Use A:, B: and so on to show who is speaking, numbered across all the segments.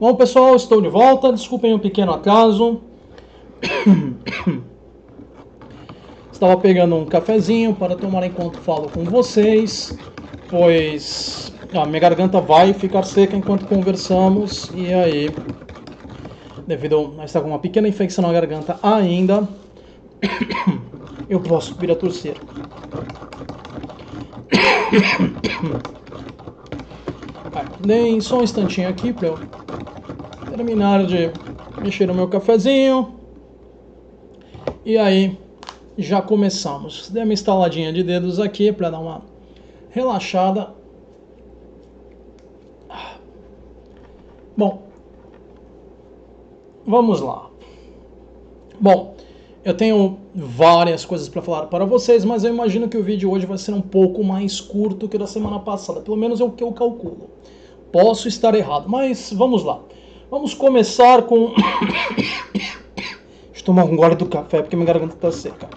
A: Bom, pessoal, estou de volta. Desculpem um pequeno atraso. Estava pegando um cafezinho para tomar enquanto falo com vocês, pois a minha garganta vai ficar seca enquanto conversamos. E aí, devido a estar com uma pequena infecção na garganta ainda, eu posso vir a tossir. Deem só um instantinho aqui para eu terminar de mexer no meu cafezinho. E aí, já começamos. Dei uma estaladinha de dedos aqui para dar uma relaxada. Bom, vamos lá. Bom, eu tenho várias coisas para falar para vocês, mas eu imagino que o vídeo hoje vai ser um pouco mais curto que o da semana passada. Pelo menos é o que eu calculo. Posso estar errado, mas vamos lá. Vamos começar com... Deixa eu tomar um gole do café porque minha garganta está seca.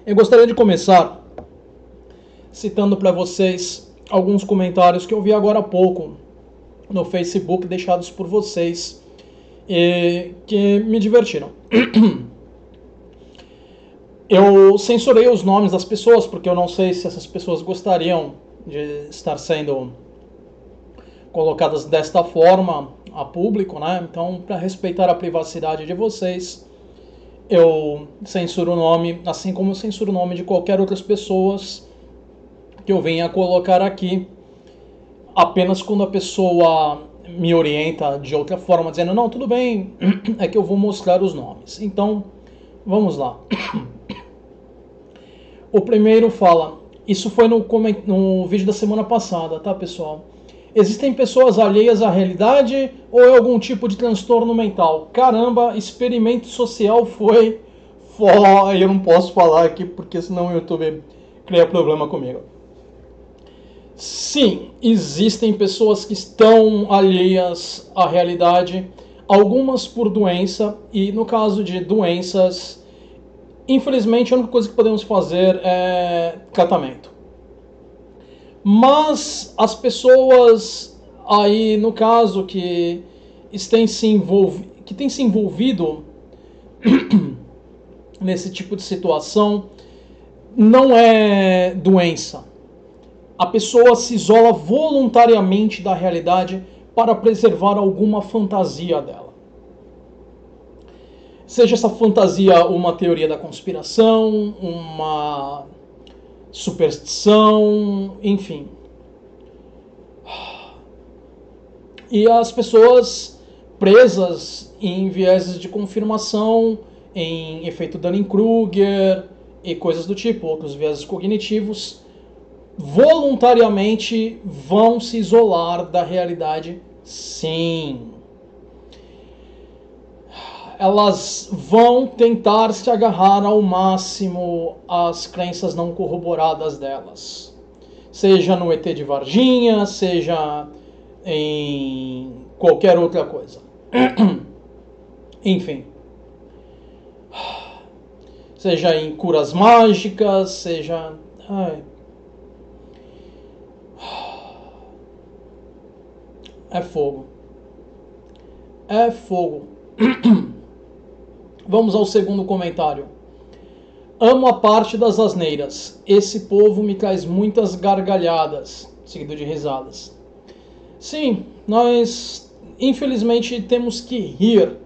A: Eu gostaria de começar citando para vocês alguns comentários que eu vi agora há pouco no Facebook deixados por vocês e que me divertiram. Eu censurei os nomes das pessoas porque eu não sei se essas pessoas gostariam de estar sendo colocadas desta forma a público, né? Então, para respeitar a privacidade de vocês, eu censuro o nome, assim como eu censuro o nome de qualquer outras pessoas que eu venha colocar aqui, apenas quando a pessoa me orienta de outra forma, dizendo, não, tudo bem, é que eu vou mostrar os nomes. Então, vamos lá. O primeiro fala, isso foi no vídeo da semana passada, tá, pessoal? Existem pessoas alheias à realidade ou é algum tipo de transtorno mental? Caramba, experimento social foi... Eu não posso falar aqui porque senão o YouTube cria problema comigo. Sim, existem pessoas que estão alheias à realidade, algumas por doença, e no caso de doenças, infelizmente a única coisa que podemos fazer é tratamento. Mas as pessoas aí, no caso, que têm se envolvido nesse tipo de situação, não é doença. A pessoa se isola voluntariamente da realidade para preservar alguma fantasia dela. Seja essa fantasia uma teoria da conspiração, uma superstição, enfim. E as pessoas presas em vieses de confirmação, em efeito Dunning-Kruger e coisas do tipo, outros vieses cognitivos, voluntariamente vão se isolar da realidade, sim. Elas vão tentar se agarrar ao máximo às crenças não corroboradas delas. Seja no ET de Varginha, seja em qualquer outra coisa. Enfim. Seja em curas mágicas, seja... É fogo. É fogo. Vamos ao segundo comentário. Amo a parte das asneiras. Esse povo me traz muitas gargalhadas, seguido de risadas. Sim, nós infelizmente temos que rir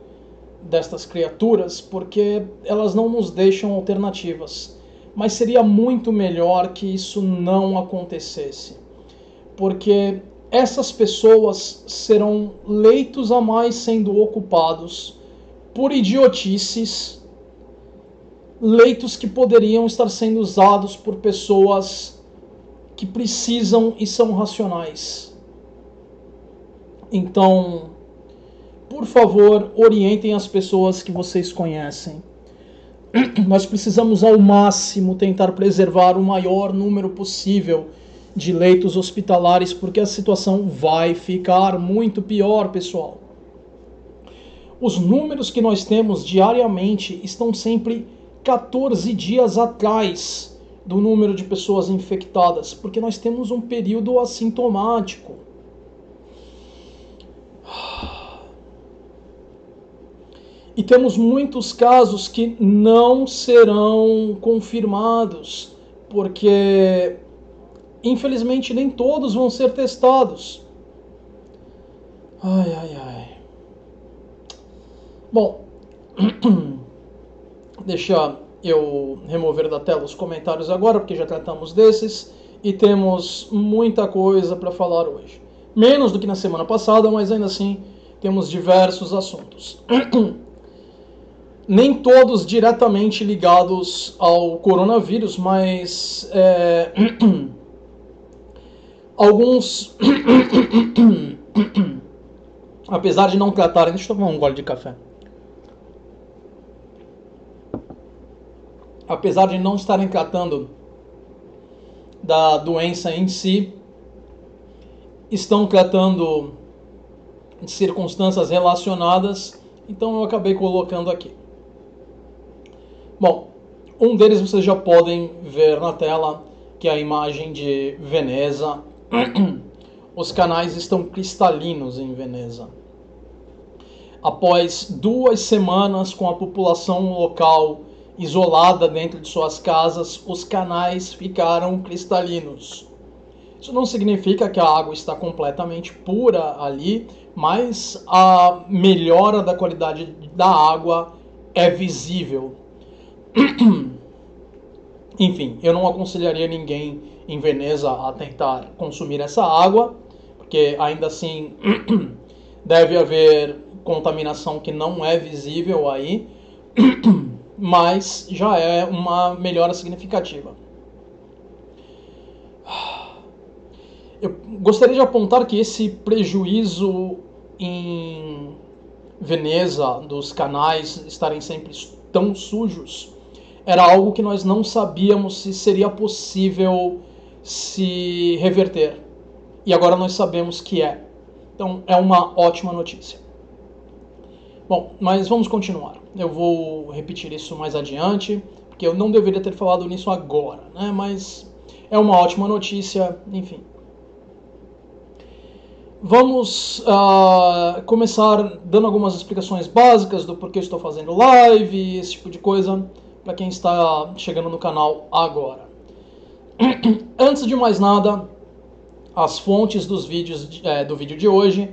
A: destas criaturas porque elas não nos deixam alternativas. Mas seria muito melhor que isso não acontecesse. Porque essas pessoas serão leitos a mais sendo ocupados por idiotices, leitos que poderiam estar sendo usados por pessoas que precisam e são racionais. Então, por favor, orientem as pessoas que vocês conhecem. Nós precisamos ao máximo tentar preservar o maior número possível de leitos hospitalares, porque a situação vai ficar muito pior, pessoal. Os números que nós temos diariamente estão sempre 14 dias atrás do número de pessoas infectadas, porque nós temos um período assintomático. E temos muitos casos que não serão confirmados, porque infelizmente nem todos vão ser testados. Ai, ai, ai. Bom, deixa eu remover da tela os comentários agora, porque já tratamos desses e temos muita coisa para falar hoje. Menos do que na semana passada, mas ainda assim temos diversos assuntos. Nem todos diretamente ligados ao coronavírus, mas alguns, apesar de não tratarem... Deixa eu tomar um gole de café. Apesar de não estarem tratando da doença em si, estão tratando de circunstâncias relacionadas, então eu acabei colocando aqui. Bom, um deles vocês já podem ver na tela, que é a imagem de Veneza. Os canais estão cristalinos em Veneza. Após 2 semanas com a população local isolada dentro de suas casas, os canais ficaram cristalinos. Isso não significa que a água está completamente pura ali, mas a melhora da qualidade da água é visível. Enfim, eu não aconselharia ninguém em Veneza a tentar consumir essa água, porque ainda assim deve haver contaminação que não é visível aí, mas já é uma melhora significativa. Eu gostaria de apontar que esse prejuízo em Veneza, dos canais estarem sempre tão sujos, era algo que nós não sabíamos se seria possível se reverter. E agora nós sabemos que é. Então é uma ótima notícia. Bom, mas vamos continuar. Eu vou repetir isso mais adiante, porque eu não deveria ter falado nisso agora, né? Mas é uma ótima notícia, enfim. Vamos começar dando algumas explicações básicas do porquê eu estou fazendo live, esse tipo de coisa, para quem está chegando no canal agora. Antes de mais nada, as fontes dos vídeos, do vídeo de hoje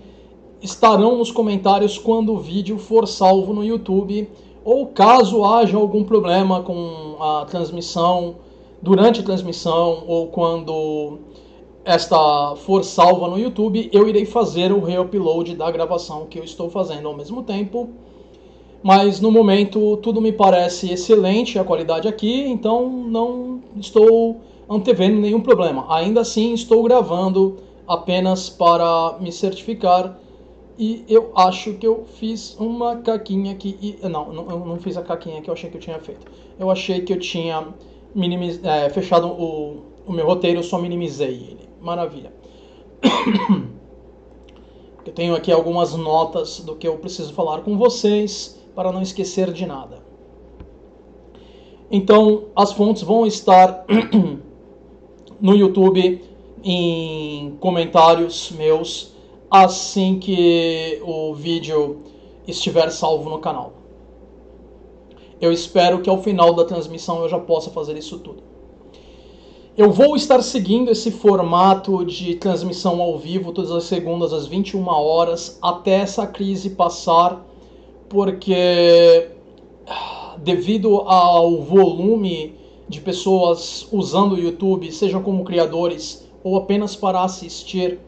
A: estarão nos comentários quando o vídeo for salvo no YouTube, ou caso haja algum problema com a transmissão, durante a transmissão, ou quando esta for salva no YouTube, eu irei fazer o re-upload da gravação que eu estou fazendo ao mesmo tempo. Mas no momento tudo me parece excelente, a qualidade aqui, então não estou antevendo nenhum problema. Ainda assim estou gravando apenas para me certificar. E eu acho que eu fiz uma caquinha aqui. Não, eu não fiz a caquinha que eu achei que eu tinha feito. Eu achei que eu tinha fechado o meu roteiro, eu só minimizei ele. Maravilha. Eu tenho aqui algumas notas do que eu preciso falar com vocês, para não esquecer de nada. Então, as fontes vão estar no YouTube, em comentários meus, assim que o vídeo estiver salvo no canal. Eu espero que ao final da transmissão eu já possa fazer isso tudo. Eu vou estar seguindo esse formato de transmissão ao vivo todas as segundas às 21 horas até essa crise passar, porque devido ao volume de pessoas usando o YouTube, seja como criadores ou apenas para assistir,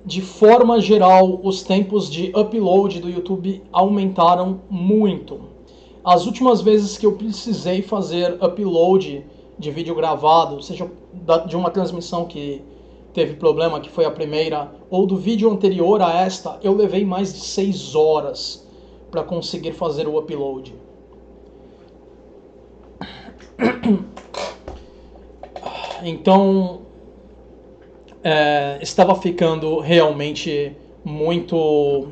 A: de forma geral, os tempos de upload do YouTube aumentaram muito. As últimas vezes que eu precisei fazer upload de vídeo gravado, seja de uma transmissão que teve problema, que foi a primeira, ou do vídeo anterior a esta, eu levei mais de 6 horas para conseguir fazer o upload. Então, estava ficando realmente muito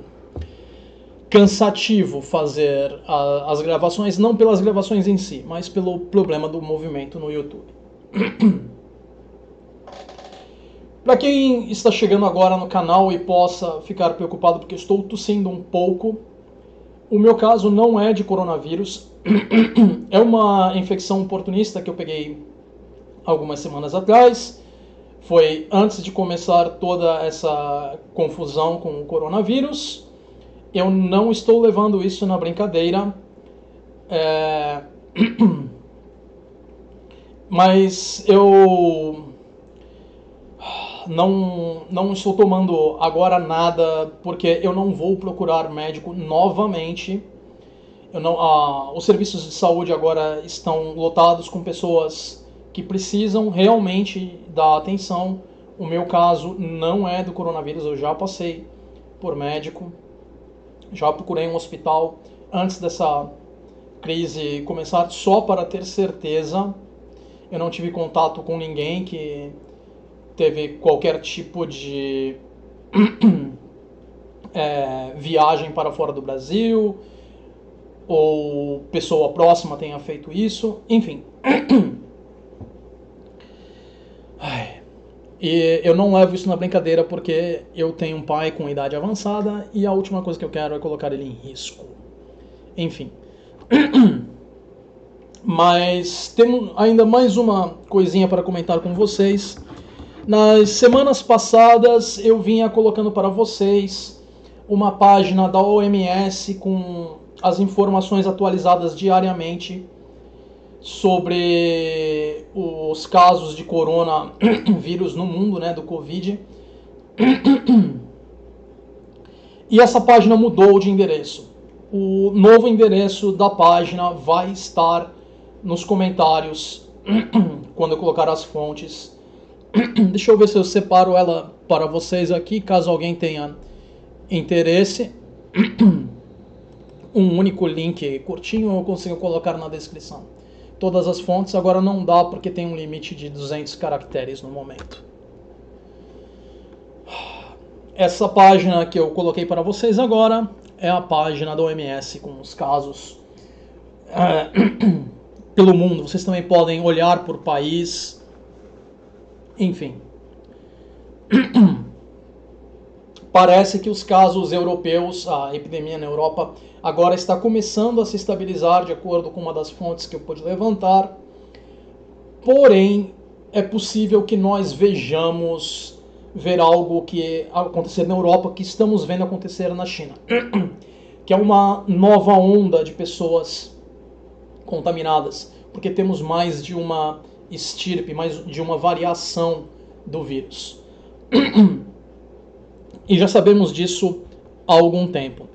A: cansativo fazer as gravações, não pelas gravações em si, mas pelo problema do movimento no YouTube. Para quem está chegando agora no canal e possa ficar preocupado porque estou tossindo um pouco, o meu caso não é de coronavírus, é uma infecção oportunista que eu peguei algumas semanas atrás. Foi antes de começar toda essa confusão com o coronavírus. Eu não estou levando isso na brincadeira, mas eu não estou tomando agora nada porque eu não vou procurar médico novamente. Os serviços de saúde agora estão lotados com pessoas que precisam realmente da atenção. O meu caso não é do coronavírus, eu já passei por médico, já procurei um hospital antes dessa crise começar só para ter certeza. Eu não tive contato com ninguém que teve qualquer tipo de viagem para fora do Brasil, ou pessoa próxima tenha feito isso, enfim. E eu não levo isso na brincadeira porque eu tenho um pai com idade avançada e a última coisa que eu quero é colocar ele em risco. Enfim. Mas temos ainda mais uma coisinha para comentar com vocês. Nas semanas passadas eu vinha colocando para vocês uma página da OMS com as informações atualizadas diariamente sobre os casos de coronavírus no mundo, né, do Covid. E essa página mudou de endereço. O novo endereço da página vai estar nos comentários quando eu colocar as fontes. Deixa eu ver se eu separo ela para vocês aqui, caso alguém tenha interesse. Um único link curtinho eu consigo colocar na descrição. Todas as fontes agora não dá porque tem um limite de 200 caracteres no momento. Essa página que eu coloquei para vocês agora é a página da OMS com os casos pelo mundo. Vocês também podem olhar por país. Enfim. Parece que os casos europeus, a epidemia na Europa, agora está começando a se estabilizar, de acordo com uma das fontes que eu pude levantar. Porém, é possível que nós vejamos ver algo que acontecer na Europa que estamos vendo acontecer na China, que é uma nova onda de pessoas contaminadas, porque temos mais de uma estirpe, mais de uma variação do vírus. E já sabemos disso há algum tempo.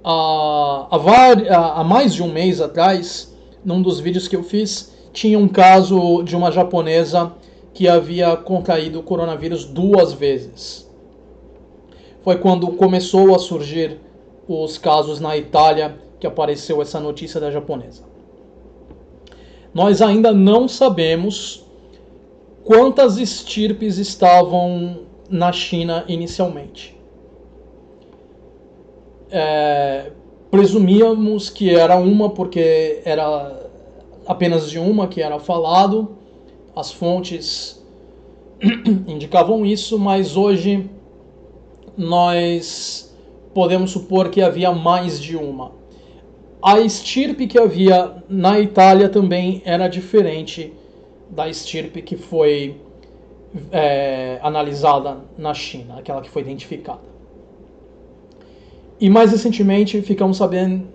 A: Há mais de um mês atrás, num dos vídeos que eu fiz, tinha um caso de uma japonesa que havia contraído o coronavírus 2 vezes. Foi quando começou a surgir os casos na Itália que apareceu essa notícia da japonesa. Nós ainda não sabemos quantas estirpes estavam na China inicialmente. Presumíamos que era uma porque era apenas de uma que era falado, as fontes indicavam isso, mas hoje nós podemos supor que havia mais de uma. A estirpe que havia na Itália também era diferente da estirpe que foi analisada na China, aquela que foi identificada. E mais recentemente ficamos sabendo,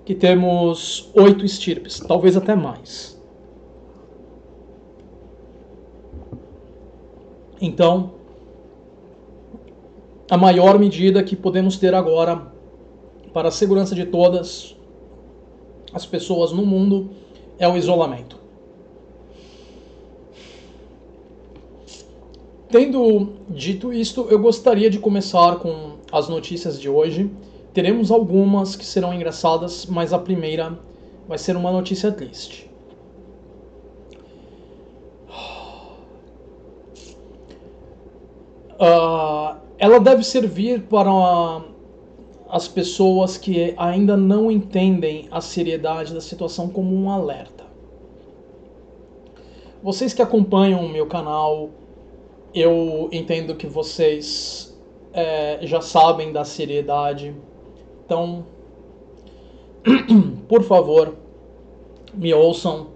A: que temos 8 estirpes, talvez até mais. Então, a maior medida que podemos ter agora para a segurança de todas as pessoas no mundo é o isolamento. Tendo dito isto, eu gostaria de começar com as notícias de hoje. Teremos algumas que serão engraçadas, mas a primeira vai ser uma notícia triste. Ela deve servir para as pessoas que ainda não entendem a seriedade da situação como um alerta. Vocês que acompanham o meu canal, eu entendo que vocês já sabem da seriedade. Então, por favor, me ouçam,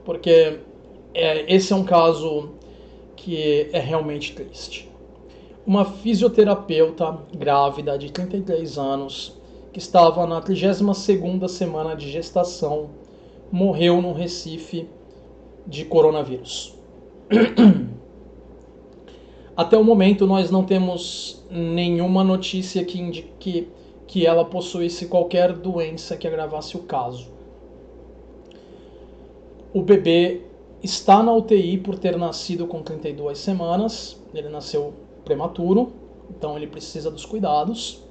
A: porque esse é um caso que é realmente triste. Uma fisioterapeuta grávida de 33 anos, que estava na 32ª semana de gestação, morreu no Recife de coronavírus. Até o momento nós não temos nenhuma notícia que indique que ela possuísse qualquer doença que agravasse o caso. O bebê está na UTI por ter nascido com 32 semanas, ele nasceu prematuro, então ele precisa dos cuidados.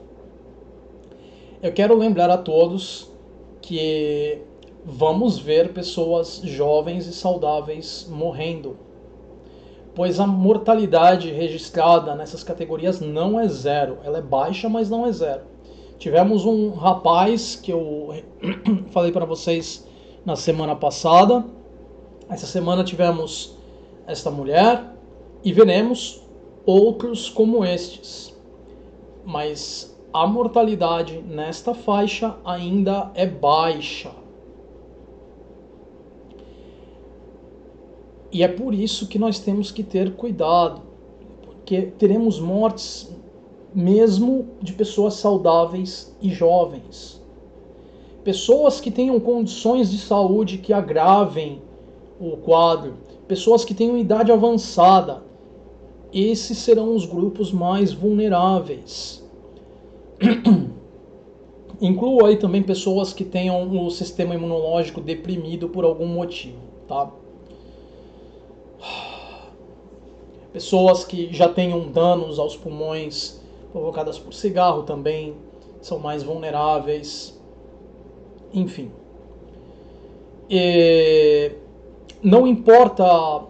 A: Eu quero lembrar a todos que vamos ver pessoas jovens e saudáveis morrendo, pois a mortalidade registrada nessas categorias não é zero, ela é baixa, mas não é zero. Tivemos um rapaz que eu falei para vocês na semana passada, essa semana tivemos esta mulher e veremos outros como estes, mas a mortalidade nesta faixa ainda é baixa. E é por isso que nós temos que ter cuidado, porque teremos mortes mesmo de pessoas saudáveis e jovens. Pessoas que tenham condições de saúde que agravem o quadro, pessoas que tenham idade avançada, esses serão os grupos mais vulneráveis. Incluo aí também pessoas que tenham o sistema imunológico deprimido por algum motivo, tá? Pessoas que já tenham danos aos pulmões provocadas por cigarro também são mais vulneráveis. Enfim. Não importa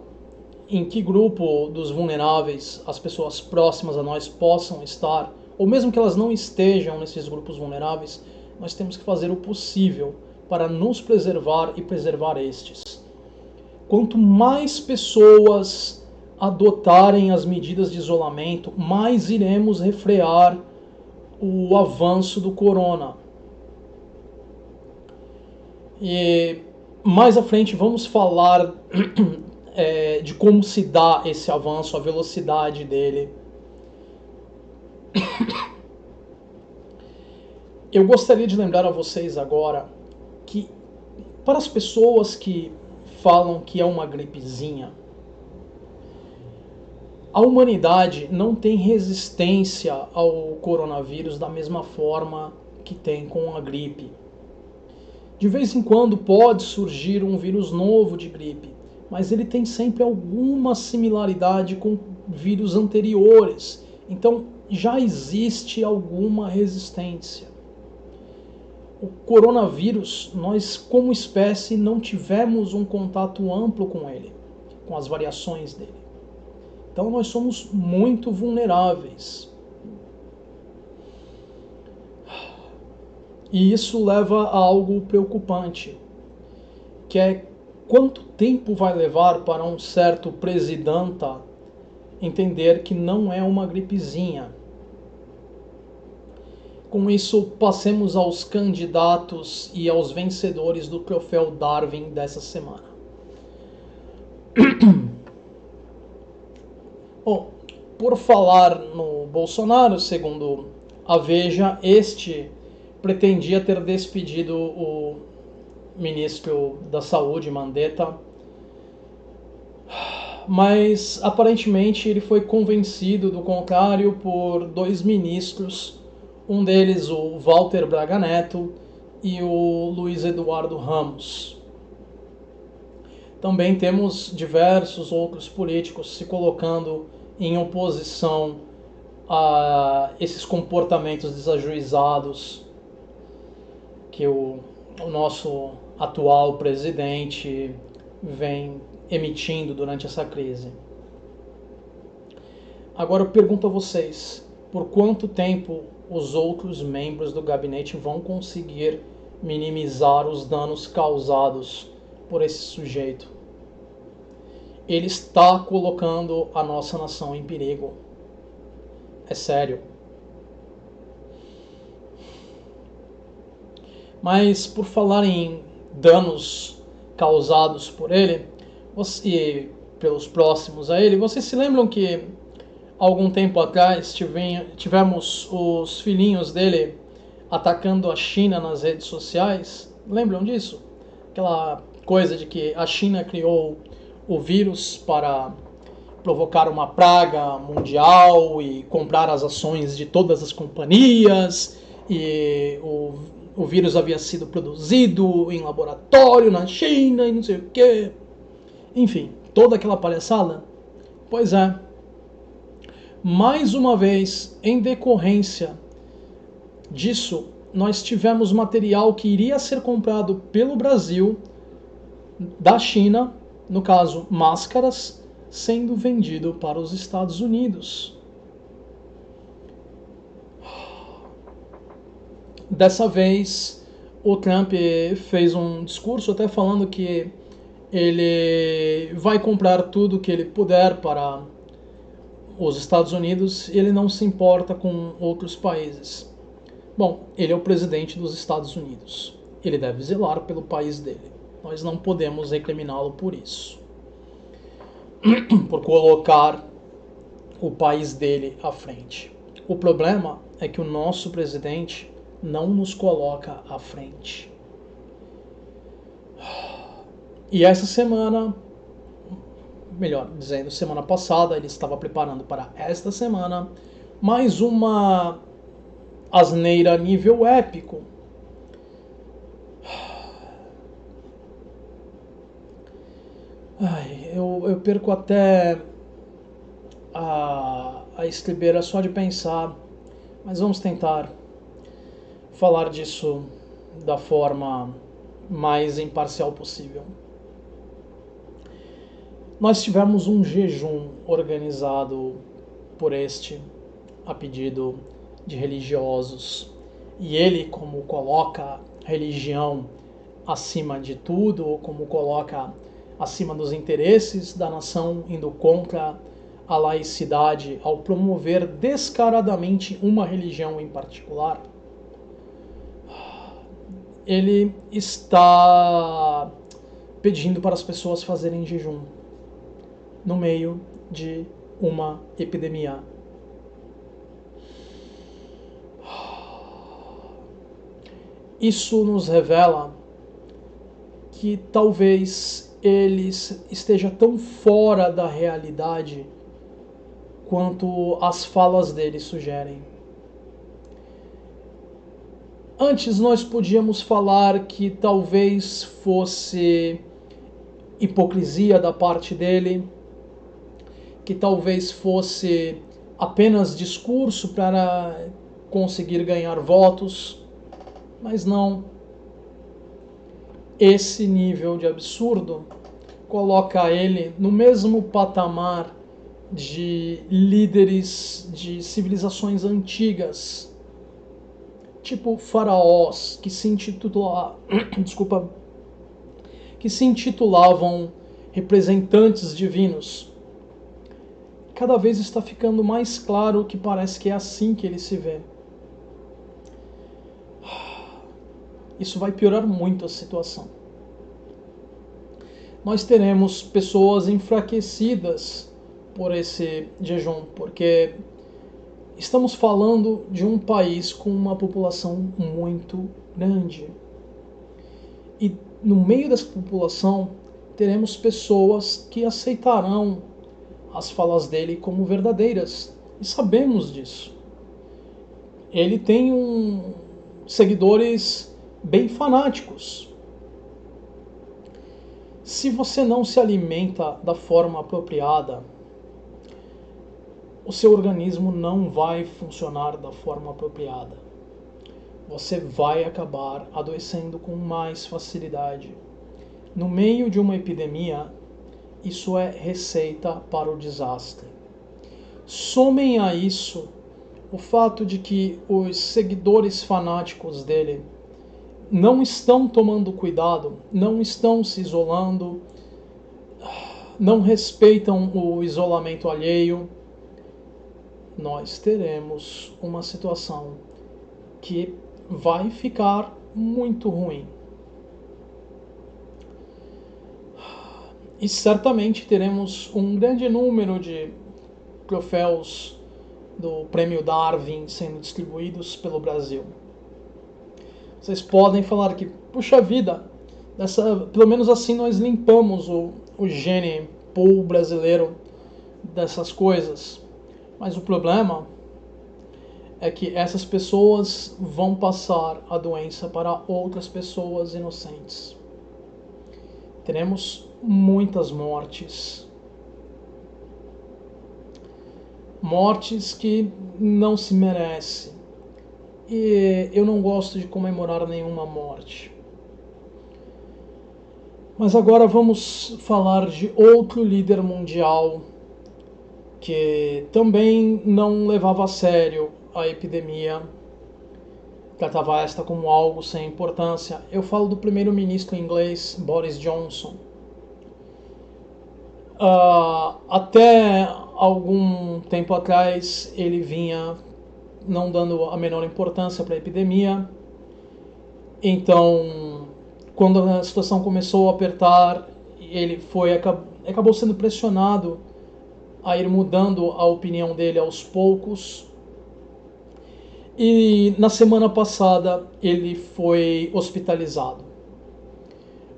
A: em que grupo dos vulneráveis as pessoas próximas a nós possam estar, ou mesmo que elas não estejam nesses grupos vulneráveis, nós temos que fazer o possível para nos preservar e preservar estes. Quanto mais pessoas adotarem as medidas de isolamento, mais iremos refrear o avanço do corona. E mais à frente vamos falar de como se dá esse avanço, a velocidade dele. Eu gostaria de lembrar a vocês agora que, para as pessoas que falam que é uma gripezinha, a humanidade não tem resistência ao coronavírus da mesma forma que tem com a gripe. De vez em quando pode surgir um vírus novo de gripe, mas ele tem sempre alguma similaridade com vírus anteriores. Então já existe alguma resistência. O coronavírus, nós como espécie não tivemos um contato amplo com ele, com as variações dele. Então nós somos muito vulneráveis. E isso leva a algo preocupante, que é quanto tempo vai levar para um certo presidenta entender que não é uma gripezinha. Com isso, passemos aos candidatos e aos vencedores do troféu Darwin dessa semana. Bom, por falar no Bolsonaro, segundo a Veja, este pretendia ter despedido o ministro da Saúde, Mandetta, mas aparentemente ele foi convencido do contrário por dois ministros, um deles o Walter Braga Neto e o Luiz Eduardo Ramos. Também temos diversos outros políticos se colocando em oposição a esses comportamentos desajuizados que o nosso atual presidente vem emitindo durante essa crise. Agora eu pergunto a vocês, por quanto tempo os outros membros do gabinete vão conseguir minimizar os danos causados por esse sujeito. Ele está colocando a nossa nação em perigo. É sério. Mas por falar em danos causados por ele e pelos próximos a ele, vocês se lembram que algum tempo atrás tivemos os filhinhos dele atacando a China nas redes sociais? Lembram disso? Aquela coisa de que a China criou o vírus para provocar uma praga mundial e comprar as ações de todas as companhias, e o vírus havia sido produzido em laboratório na China e não sei o que. Enfim, toda aquela palhaçada. Pois é. Mais uma vez, em decorrência disso, nós tivemos material que iria ser comprado pelo Brasil, da China, no caso, máscaras, sendo vendido para os Estados Unidos. Dessa vez, o Trump fez um discurso até falando que ele vai comprar tudo que ele puder para os Estados Unidos e ele não se importa com outros países. Bom, ele é o presidente dos Estados Unidos. Ele deve zelar pelo país dele. Nós não podemos recriminá-lo por isso. Por colocar o país dele à frente. O problema é que o nosso presidente não nos coloca à frente. E essa semana, melhor dizendo, semana passada, ele estava preparando para esta semana mais uma asneira nível épico. Eu perco até a estribeira só de pensar, mas vamos tentar falar disso da forma mais imparcial possível. Nós tivemos um jejum organizado por a pedido de religiosos, e ele, como coloca religião acima de tudo, como coloca acima dos interesses da nação, indo contra a laicidade ao promover descaradamente uma religião em particular, ele está pedindo para as pessoas fazerem jejum no meio de uma epidemia. Isso nos revela que talvez ele esteja tão fora da realidade quanto as falas dele sugerem. Antes nós podíamos falar que talvez fosse hipocrisia da parte dele, que talvez fosse apenas discurso para conseguir ganhar votos, mas não. Esse nível de absurdo coloca ele no mesmo patamar de líderes de civilizações antigas, tipo faraós, que se intitulavam representantes divinos. Cada vez está ficando mais claro que parece que é assim que ele se vê. Isso vai piorar muito a situação. Nós teremos pessoas enfraquecidas por esse jejum, porque estamos falando de um país com uma população muito grande. E no meio dessa população teremos pessoas que aceitarão as falas dele como verdadeiras. E sabemos disso. Ele tem seguidores bem fanáticos. Se você não se alimenta da forma apropriada, o seu organismo não vai funcionar da forma apropriada. Você vai acabar adoecendo com mais facilidade. No meio de uma epidemia, isso é receita para o desastre. Somem a isso o fato de que os seguidores fanáticos dele não estão tomando cuidado, não estão se isolando, não respeitam o isolamento alheio, nós teremos uma situação que vai ficar muito ruim. E certamente teremos um grande número de troféus do Prêmio Darwin sendo distribuídos pelo Brasil. Vocês podem falar que, puxa vida, pelo menos assim nós limpamos o gene pool brasileiro dessas coisas. Mas o problema é que essas pessoas vão passar a doença para outras pessoas inocentes. Teremos muitas mortes. Mortes que não se merecem. E eu não gosto de comemorar nenhuma morte. Mas agora vamos falar de outro líder mundial que também não levava a sério a epidemia, tratava esta como algo sem importância. Eu falo do primeiro-ministro inglês Boris Johnson. Até algum tempo atrás ele vinha não dando a menor importância para a epidemia. Então, quando a situação começou a apertar, ele acabou sendo pressionado a ir mudando a opinião dele aos poucos. E na semana passada ele foi hospitalizado.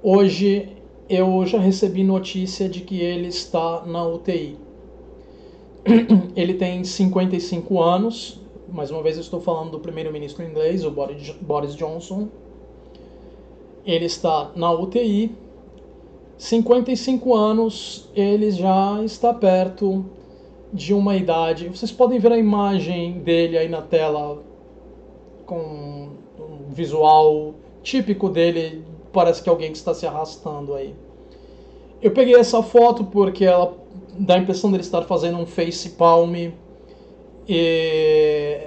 A: Hoje eu já recebi notícia de que ele está na UTI. Ele tem 55 anos, mais uma vez eu estou falando do primeiro-ministro inglês, o Boris Johnson. Ele está na UTI. 55 anos, ele já está perto de uma idade. Vocês podem ver a imagem dele aí na tela com um visual típico dele, parece que é alguém que está se arrastando aí. Eu peguei essa foto porque ela dá a impressão dele estar fazendo um face palm e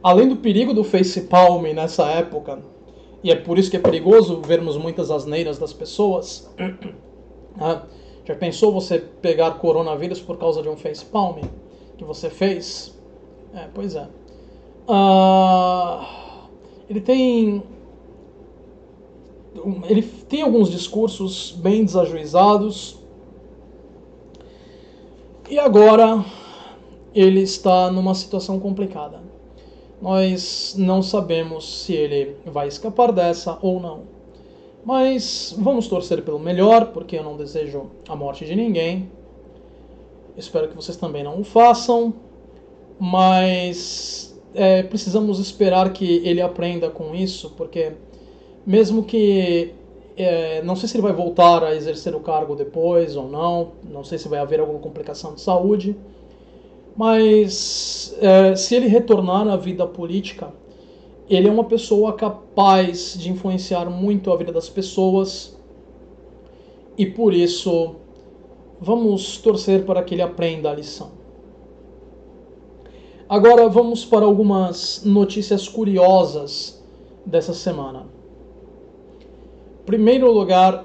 A: além do perigo do face palm nessa época, e é por isso que é perigoso vermos muitas asneiras das pessoas. Já pensou você pegar coronavírus por causa de um face palm que você fez? Pois é. Ele tem alguns discursos bem desajuizados. E agora ele está numa situação complicada. Nós não sabemos se ele vai escapar dessa ou não. Mas vamos torcer pelo melhor, porque eu não desejo a morte de ninguém. Espero que vocês também não o façam. Mas precisamos esperar que ele aprenda com isso, porque mesmo que... não sei se ele vai voltar a exercer o cargo depois ou não. Não sei se vai haver alguma complicação de saúde. Mas se ele retornar à vida política, ele é uma pessoa capaz de influenciar muito a vida das pessoas. E por isso, vamos torcer para que ele aprenda a lição. Agora vamos para algumas notícias curiosas dessa semana. Em primeiro lugar,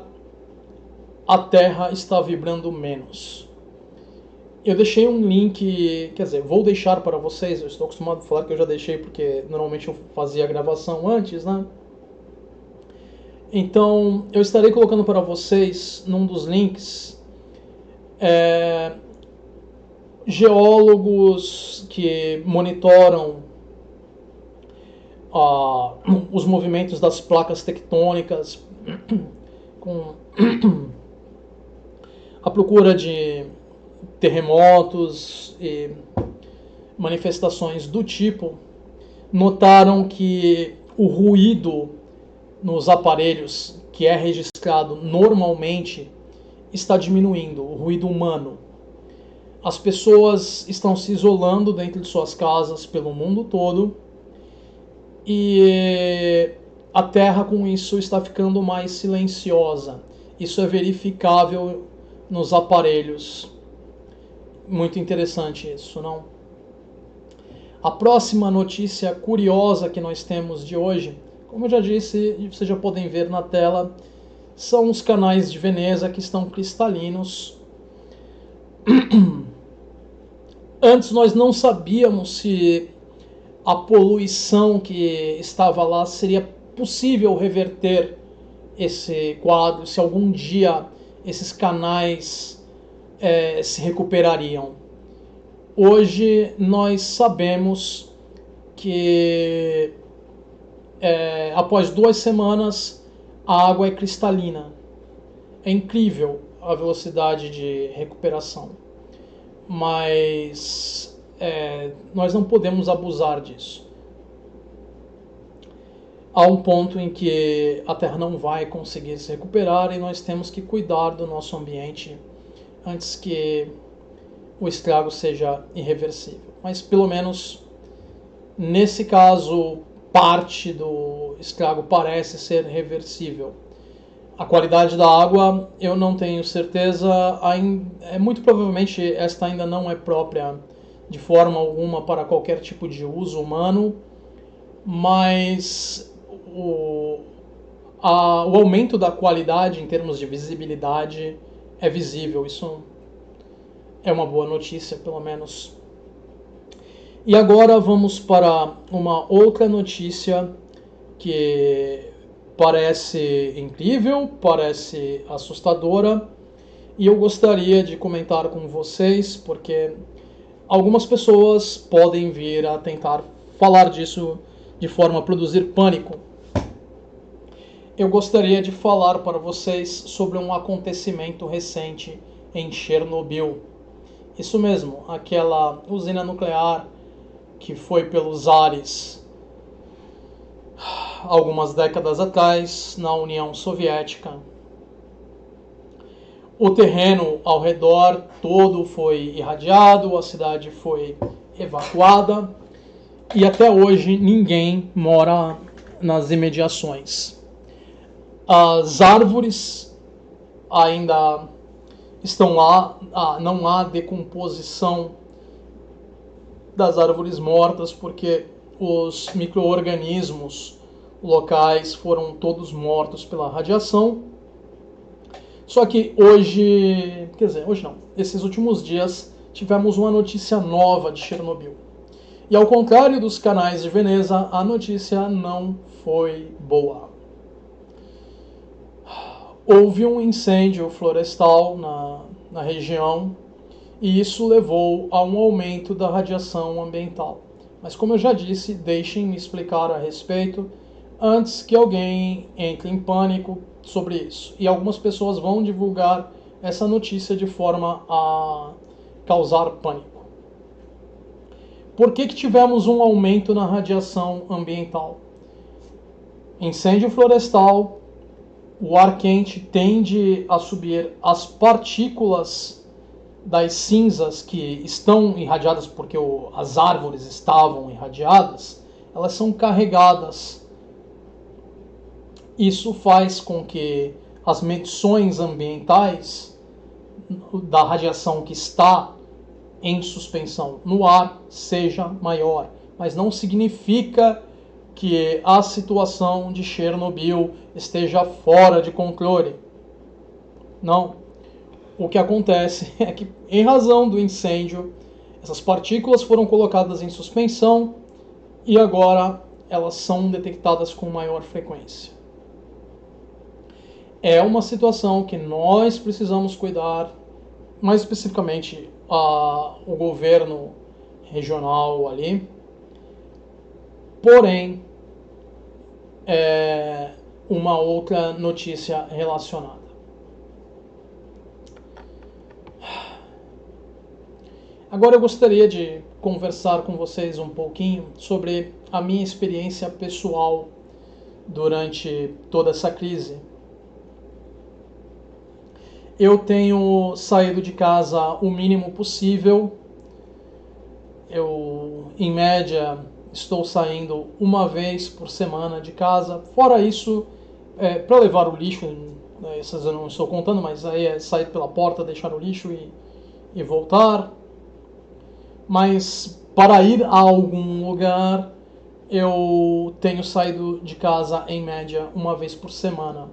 A: a Terra está vibrando menos. Eu deixei um link, quer dizer, vou deixar para vocês, eu estou acostumado a falar que eu já deixei porque normalmente eu fazia a gravação antes, né? Então, eu estarei colocando para vocês, num dos links, geólogos que monitoram os movimentos das placas tectônicas com a procura de terremotos e manifestações do tipo, notaram que o ruído nos aparelhos que é registrado normalmente está diminuindo, o ruído humano. As pessoas estão se isolando dentro de suas casas pelo mundo todo e a Terra com isso está ficando mais silenciosa. Isso é verificável nos aparelhos. Muito interessante isso, não? A próxima notícia curiosa que nós temos de hoje, como eu já disse, e vocês já podem ver na tela, são os canais de Veneza que estão cristalinos. Antes nós não sabíamos se a poluição que estava lá seria possível reverter esse quadro, se algum dia esses canais se recuperariam. Hoje nós sabemos que após 2 semanas a água é cristalina. É incrível a velocidade de recuperação, mas nós não podemos abusar disso. Há um ponto em que a Terra não vai conseguir se recuperar e nós temos que cuidar do nosso ambiente antes que o estrago seja irreversível. Mas pelo menos nesse caso, parte do estrago parece ser reversível. A qualidade da água eu não tenho certeza, muito provavelmente esta ainda não é própria de forma alguma para qualquer tipo de uso humano, mas o aumento da qualidade em termos de visibilidade é visível. Isso é uma boa notícia, pelo menos. E agora vamos para uma outra notícia que parece incrível, parece assustadora, e eu gostaria de comentar com vocês, porque algumas pessoas podem vir a tentar falar disso de forma a produzir pânico. Eu gostaria de falar para vocês sobre um acontecimento recente em Chernobyl. Isso mesmo, aquela usina nuclear que foi pelos ares algumas décadas atrás na União Soviética. O terreno ao redor todo foi irradiado, a cidade foi evacuada e até hoje ninguém mora nas imediações. As árvores ainda estão lá, não há decomposição das árvores mortas porque os micro-organismos locais foram todos mortos pela radiação. Só que hoje não, esses últimos dias tivemos uma notícia nova de Chernobyl. E ao contrário dos canais de Veneza, a notícia não foi boa. Houve um incêndio florestal na região e isso levou a um aumento da radiação ambiental. Mas como eu já disse, deixem-me explicar a respeito antes que alguém entre em pânico sobre isso. E algumas pessoas vão divulgar essa notícia de forma a causar pânico. Por que tivemos um aumento na radiação ambiental? Incêndio florestal, o ar quente tende a subir as partículas das cinzas que estão irradiadas porque as árvores estavam irradiadas, elas são carregadas. Isso faz com que as medições ambientais da radiação que está em suspensão no ar seja maior, mas não significa que a situação de Chernobyl esteja fora de controle. Não. O que acontece é que, em razão do incêndio, essas partículas foram colocadas em suspensão e agora elas são detectadas com maior frequência. É uma situação que nós precisamos cuidar, mais especificamente o governo regional ali. Porém, uma outra notícia relacionada. Agora eu gostaria de conversar com vocês um pouquinho sobre a minha experiência pessoal durante toda essa crise. Eu tenho saído de casa o mínimo possível. Eu, em média, estou saindo uma vez por semana de casa. Fora isso, para levar o lixo, essas eu não estou contando, mas aí é sair pela porta, deixar o lixo e voltar. mas para ir a algum lugar eu tenho saído de casa em média uma vez por semana.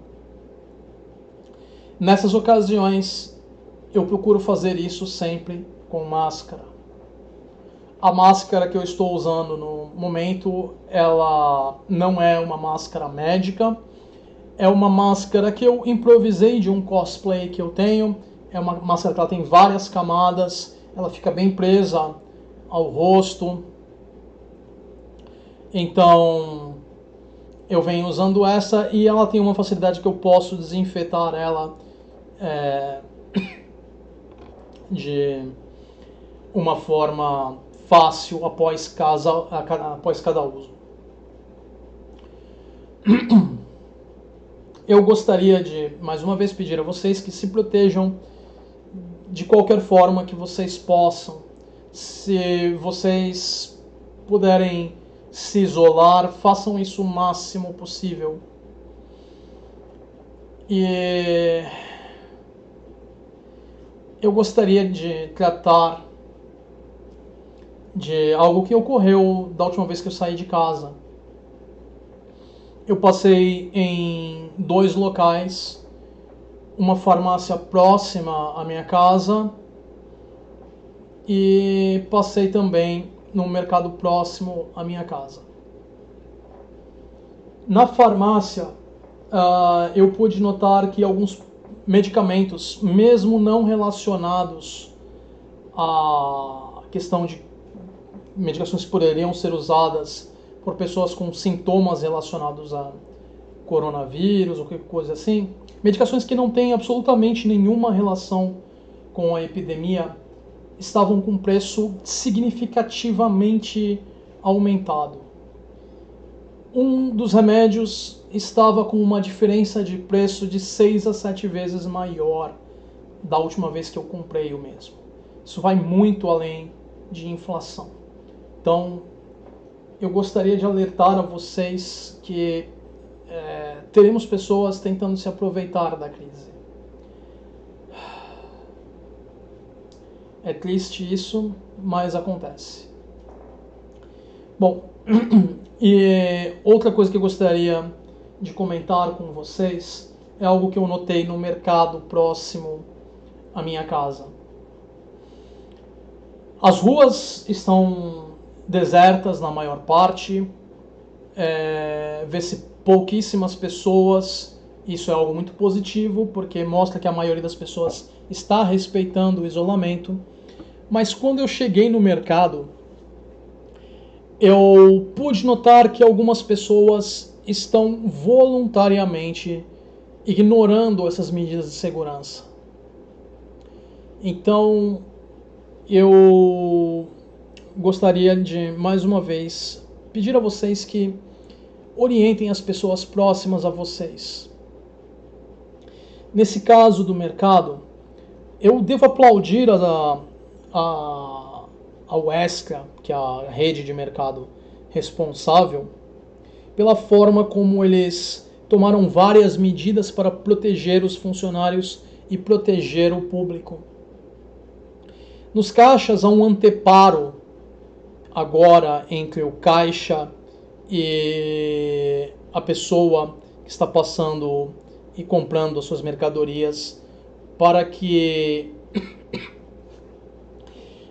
A: Nessas ocasiões eu procuro fazer isso sempre com máscara. A máscara que eu estou usando no momento, ela não é uma máscara médica, é uma máscara que eu improvisei de um cosplay que eu tenho. É uma máscara que ela tem várias camadas, ela fica bem presa ao rosto. Então, eu venho usando essa e ela tem uma facilidade que eu posso desinfetar ela de uma forma fácil após cada uso. Eu gostaria de, mais uma vez, pedir a vocês que se protejam de qualquer forma que vocês possam. Se vocês puderem se isolar, façam isso o máximo possível. E eu gostaria de tratar de algo que ocorreu da última vez que eu saí de casa. Eu passei em 2 locais, uma farmácia próxima à minha casa e passei também num mercado próximo à minha casa. Na farmácia, eu pude notar que alguns medicamentos, mesmo não relacionados à questão de medicações que poderiam ser usadas por pessoas com sintomas relacionados a coronavírus ou qualquer coisa assim, medicações que não têm absolutamente nenhuma relação com a epidemia, estavam com preço significativamente aumentado. Um dos remédios estava com uma diferença de preço de 6 a 7 vezes maior da última vez que eu comprei o mesmo. Isso vai muito além de inflação. Então, eu gostaria de alertar a vocês que teremos pessoas tentando se aproveitar da crise. É triste isso, mas acontece. Bom, e outra coisa que eu gostaria de comentar com vocês é algo que eu notei no mercado próximo à minha casa. As ruas estão desertas na maior parte, vê-se pouquíssimas pessoas. Isso é algo muito positivo, porque mostra que a maioria das pessoas está respeitando o isolamento. Mas quando eu cheguei no mercado, eu pude notar que algumas pessoas estão voluntariamente ignorando essas medidas de segurança. Então, eu gostaria de, mais uma vez, pedir a vocês que orientem as pessoas próximas a vocês. Nesse caso do mercado, eu devo aplaudir a Uesca, que é a rede de mercado responsável, pela forma como eles tomaram várias medidas para proteger os funcionários e proteger o público. Nos caixas há um anteparo agora entre o caixa e a pessoa que está passando e comprando as suas mercadorias, para que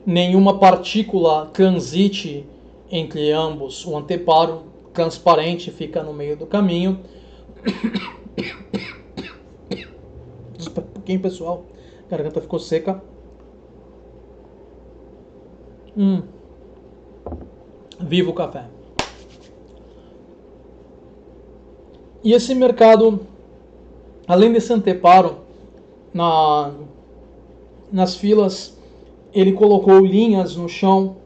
A: nenhuma partícula transite entre ambos. O anteparo transparente fica no meio do caminho. Espera um pouquinho, pessoal. A garganta ficou seca. Viva o café. E esse mercado, além desse anteparo, nas filas, ele colocou linhas no chão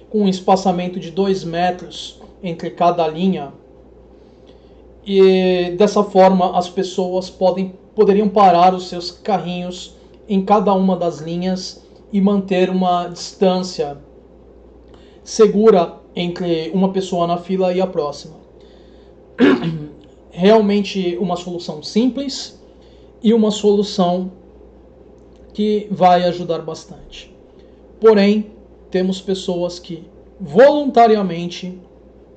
A: com um espaçamento de 2 metros entre cada linha. E dessa forma as pessoas poderiam parar os seus carrinhos em cada uma das linhas e manter uma distância segura entre uma pessoa na fila e a próxima. Realmente uma solução simples e uma solução que vai ajudar bastante. Porém, temos pessoas que voluntariamente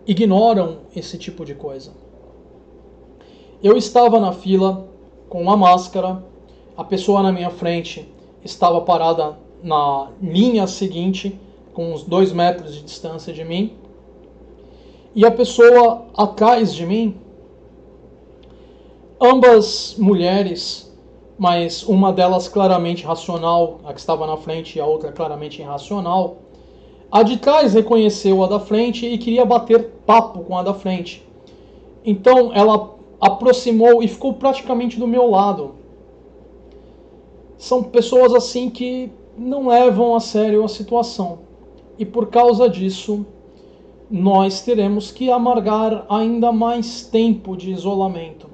A: ignoram esse tipo de coisa. Eu estava na fila com uma máscara, a pessoa na minha frente estava parada na linha seguinte, com uns 2 metros de distância de mim, e a pessoa atrás de mim, ambas mulheres, mas uma delas claramente racional, a que estava na frente, e a outra claramente irracional. A de trás reconheceu a da frente e queria bater papo com a da frente. Então ela aproximou e ficou praticamente do meu lado. São pessoas assim que não levam a sério a situação. E por causa disso, nós teremos que amargar ainda mais tempo de isolamento.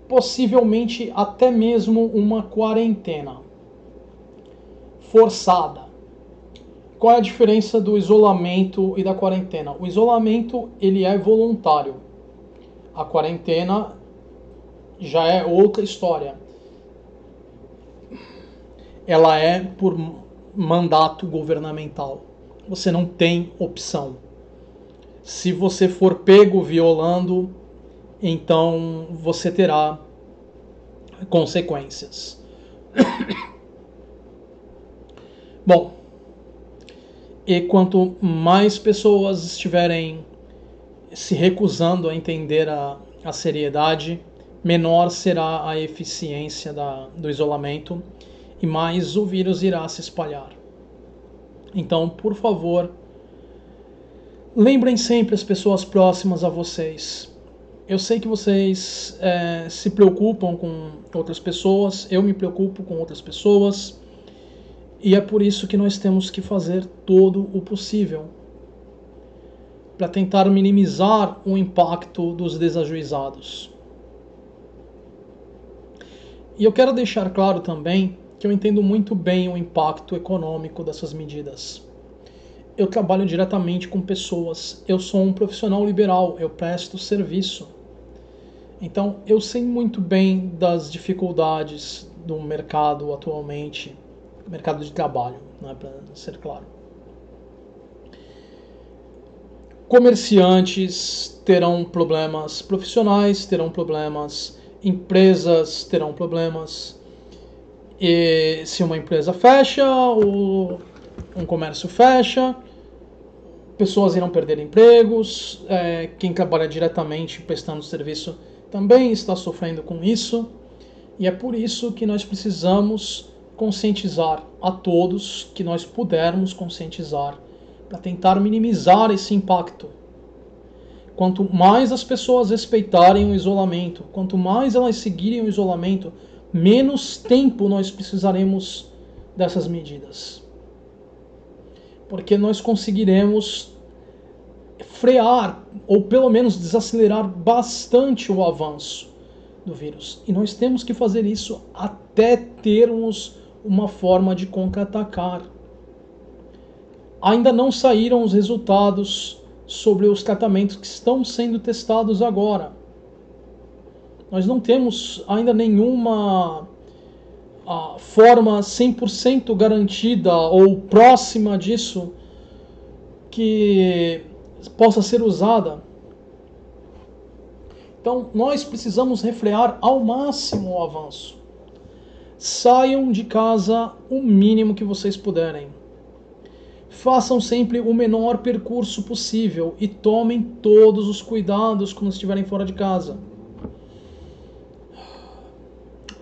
A: Possivelmente até mesmo uma quarentena forçada. Qual é a diferença do isolamento e da quarentena? O isolamento, ele é voluntário. A quarentena já é outra história. Ela é por mandato governamental. Você não tem opção. Se você for pego violando, então você terá consequências. Bom, e quanto mais pessoas estiverem se recusando a entender a seriedade, menor será a eficiência do isolamento e mais o vírus irá se espalhar. Então, por favor, lembrem sempre as pessoas próximas a vocês. Eu sei que vocês se preocupam com outras pessoas, eu me preocupo com outras pessoas, e é por isso que nós temos que fazer todo o possível para tentar minimizar o impacto dos desajuizados. E eu quero deixar claro também que eu entendo muito bem o impacto econômico dessas medidas. Eu trabalho diretamente com pessoas, eu sou um profissional liberal, eu presto serviço. Então eu sei muito bem das dificuldades do mercado atualmente, mercado de trabalho, né, para ser claro. Comerciantes terão problemas profissionais, terão problemas, empresas terão problemas. E se uma empresa fecha, um comércio fecha, pessoas irão perder empregos, quem trabalha diretamente prestando serviço também está sofrendo com isso. E é por isso que nós precisamos conscientizar a todos que nós pudermos conscientizar para tentar minimizar esse impacto. Quanto mais as pessoas respeitarem o isolamento, quanto mais elas seguirem o isolamento, menos tempo nós precisaremos dessas medidas. Porque nós conseguiremos frear, ou pelo menos desacelerar bastante o avanço do vírus. E nós temos que fazer isso até termos uma forma de contra-atacar. Ainda não saíram os resultados sobre os tratamentos que estão sendo testados agora. Nós não temos ainda nenhuma forma 100% garantida ou próxima disso que possa ser usada. Então, nós precisamos refrear ao máximo o avanço. Saiam de casa o mínimo que vocês puderem. Façam sempre o menor percurso possível e tomem todos os cuidados quando estiverem fora de casa.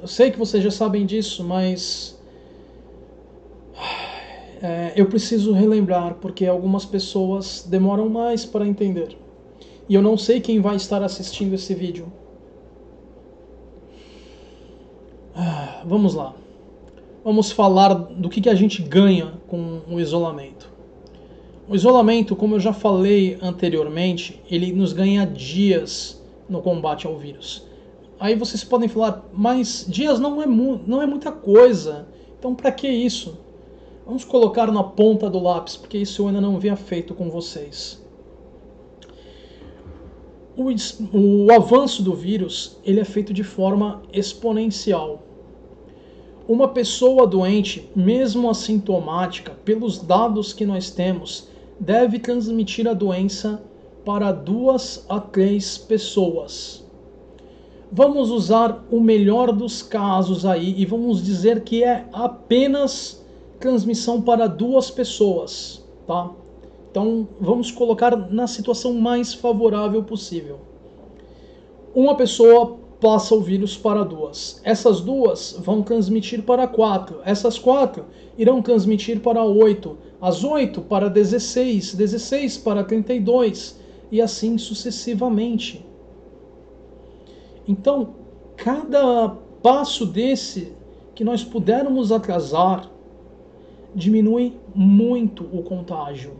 A: Eu sei que vocês já sabem disso, mas eu preciso relembrar porque algumas pessoas demoram mais para entender. E eu não sei quem vai estar assistindo esse vídeo. Vamos lá. Vamos falar do que a gente ganha com o isolamento. O isolamento, como eu já falei anteriormente, ele nos ganha dias no combate ao vírus. Aí vocês podem falar, mas dias não é muita coisa, então para que isso? Vamos colocar na ponta do lápis, porque isso eu ainda não havia feito com vocês. O avanço do vírus ele é feito de forma exponencial. Uma pessoa doente, mesmo assintomática, pelos dados que nós temos, deve transmitir a doença para 2 a 3 pessoas. Vamos usar o melhor dos casos aí e vamos dizer que é apenas transmissão para 2 pessoas, tá? Então vamos colocar na situação mais favorável possível. Uma pessoa passa o vírus para 2. Essas 2 vão transmitir para 4. Essas 4 irão transmitir para 8. As 8 para 16. 16 para 32. E assim sucessivamente. Então, cada passo desse que nós pudermos atrasar diminui muito o contágio.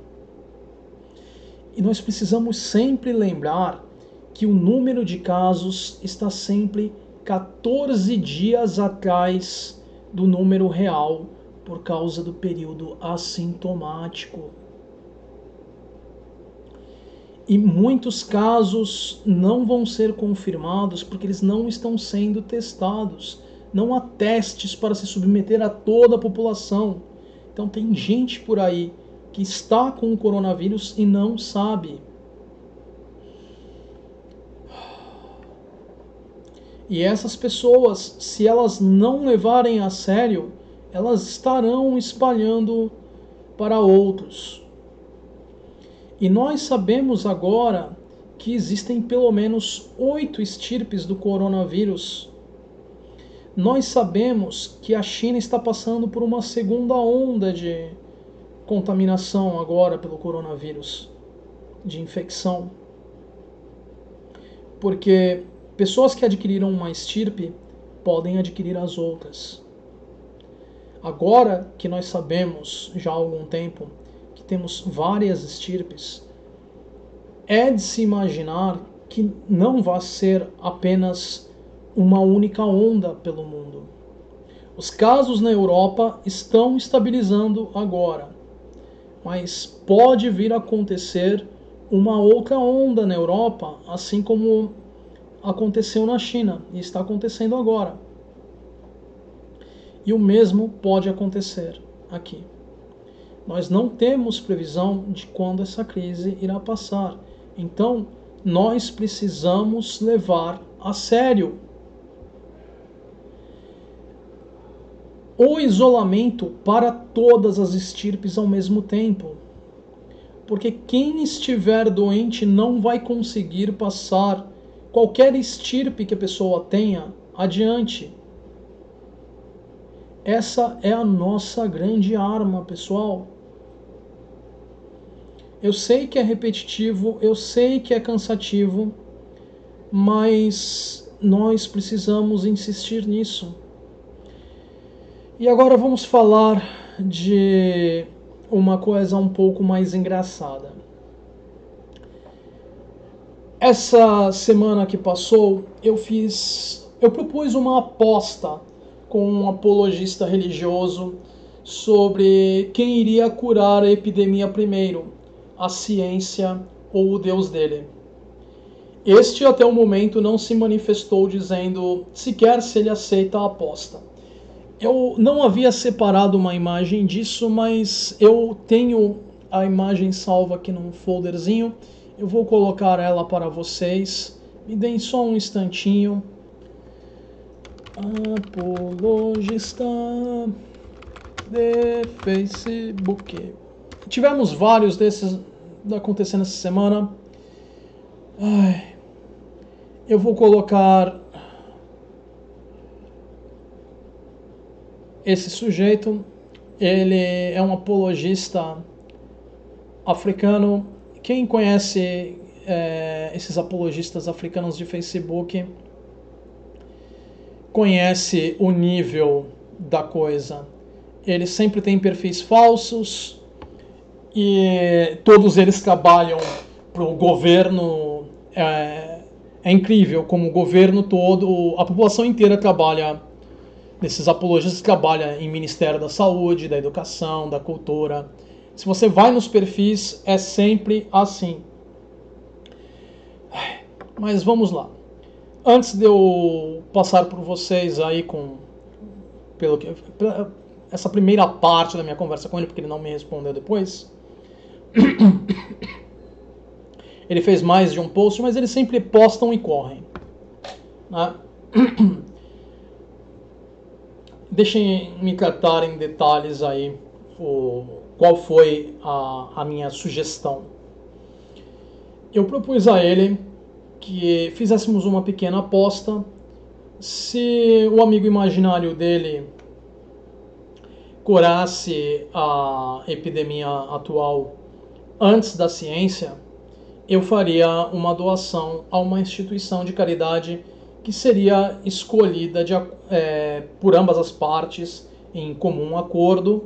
A: E nós precisamos sempre lembrar que o número de casos está sempre 14 dias atrás do número real por causa do período assintomático. E muitos casos não vão ser confirmados porque eles não estão sendo testados. Não há testes para se submeter a toda a população. Então tem gente por aí que está com o coronavírus e não sabe. E essas pessoas, se elas não levarem a sério, elas estarão espalhando para outros. E nós sabemos agora que existem pelo menos 8 estirpes do coronavírus. Nós sabemos que a China está passando por uma segunda onda de contaminação agora pelo coronavírus, de infecção. Porque pessoas que adquiriram uma estirpe podem adquirir as outras. Agora que nós sabemos, já há algum tempo, que temos várias estirpes, é de se imaginar que não vai ser apenas uma única onda pelo mundo. Os casos na Europa estão estabilizando agora, mas pode vir a acontecer uma outra onda na Europa, assim como aconteceu na China e está acontecendo agora. E o mesmo pode acontecer aqui. Nós não temos previsão de quando essa crise irá passar. Então, nós precisamos levar a sério o isolamento para todas as estirpes ao mesmo tempo. Porque quem estiver doente não vai conseguir passar qualquer estirpe que a pessoa tenha adiante. Essa é a nossa grande arma, pessoal. Eu sei que é repetitivo, eu sei que é cansativo, mas nós precisamos insistir nisso. E agora vamos falar de uma coisa um pouco mais engraçada. Essa semana que passou, eu propus uma aposta com um apologista religioso sobre quem iria curar a epidemia primeiro, a ciência ou o Deus dele. Este até o momento não se manifestou dizendo sequer se ele aceita a aposta. Eu não havia separado uma imagem disso, mas eu tenho a imagem salva aqui num folderzinho. Eu vou colocar ela para vocês. Me deem só um instantinho. Apologista de Facebook. Tivemos vários desses acontecendo essa semana. Eu vou colocar esse sujeito. Ele é um apologista africano. Quem conhece esses apologistas africanos de Facebook conhece o nível da coisa. Eles sempre têm perfis falsos e todos eles trabalham para o governo. É incrível como o governo todo, a população inteira trabalha, desses apologistas trabalha em Ministério da Saúde, da Educação, da Cultura. Se você vai nos perfis, é sempre assim. Mas vamos lá. Antes de eu passar por vocês aí com essa primeira parte da minha conversa com ele, porque ele não me respondeu depois. Ele fez mais de um post, mas eles sempre postam e correm, né? Deixem-me tratar em detalhes aí qual foi a minha sugestão. Eu propus a ele que fizéssemos uma pequena aposta. Se o amigo imaginário dele curasse a epidemia atual antes da ciência, eu faria uma doação a uma instituição de caridade que seria escolhida por ambas as partes em comum acordo.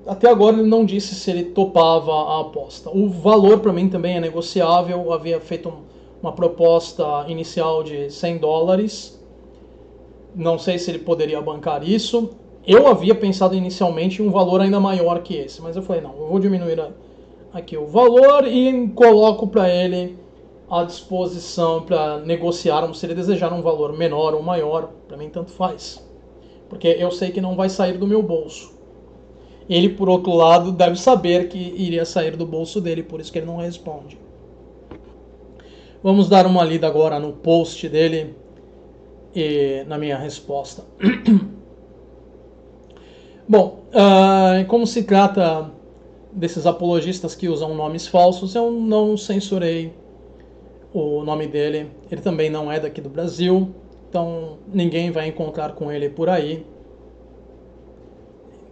A: Até agora ele não disse se ele topava a aposta. O valor para mim também é negociável. Eu havia feito uma proposta inicial de $100. Não sei se ele poderia bancar isso. Eu havia pensado inicialmente em um valor ainda maior que esse, mas eu falei, não, eu vou diminuir aqui o valor e coloco para ele à disposição para negociarmos. Se ele desejar um valor menor ou maior, para mim tanto faz, porque eu sei que não vai sair do meu bolso. Ele, por outro lado, deve saber que iria sair do bolso dele, por isso que ele não responde. Vamos dar uma lida agora no post dele e na minha resposta. Bom, como se trata desses apologistas que usam nomes falsos, eu não censurei o nome dele. Ele também não é daqui do Brasil, então ninguém vai encontrar com ele por aí.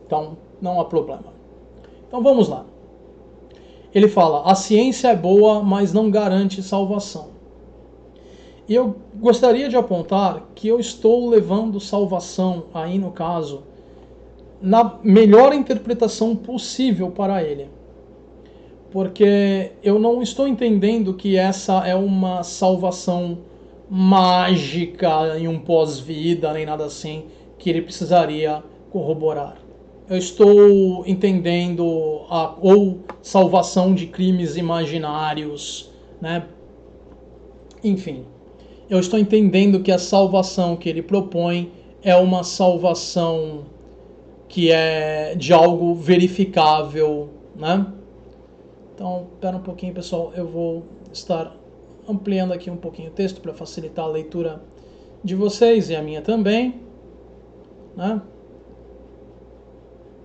A: Então não há problema. Então vamos lá. Ele fala: a ciência é boa, mas não garante salvação. E eu gostaria de apontar que eu estou levando salvação, aí no caso, na melhor interpretação possível para ele. Porque eu não estou entendendo que essa é uma salvação mágica em um pós-vida, nem nada assim, que ele precisaria corroborar. Eu estou entendendo ou salvação de crimes imaginários, né? Enfim, eu estou entendendo que a salvação que ele propõe é uma salvação que é de algo verificável, né? Então, espera um pouquinho, pessoal, eu vou estar ampliando aqui um pouquinho o texto para facilitar a leitura de vocês e a minha também, né?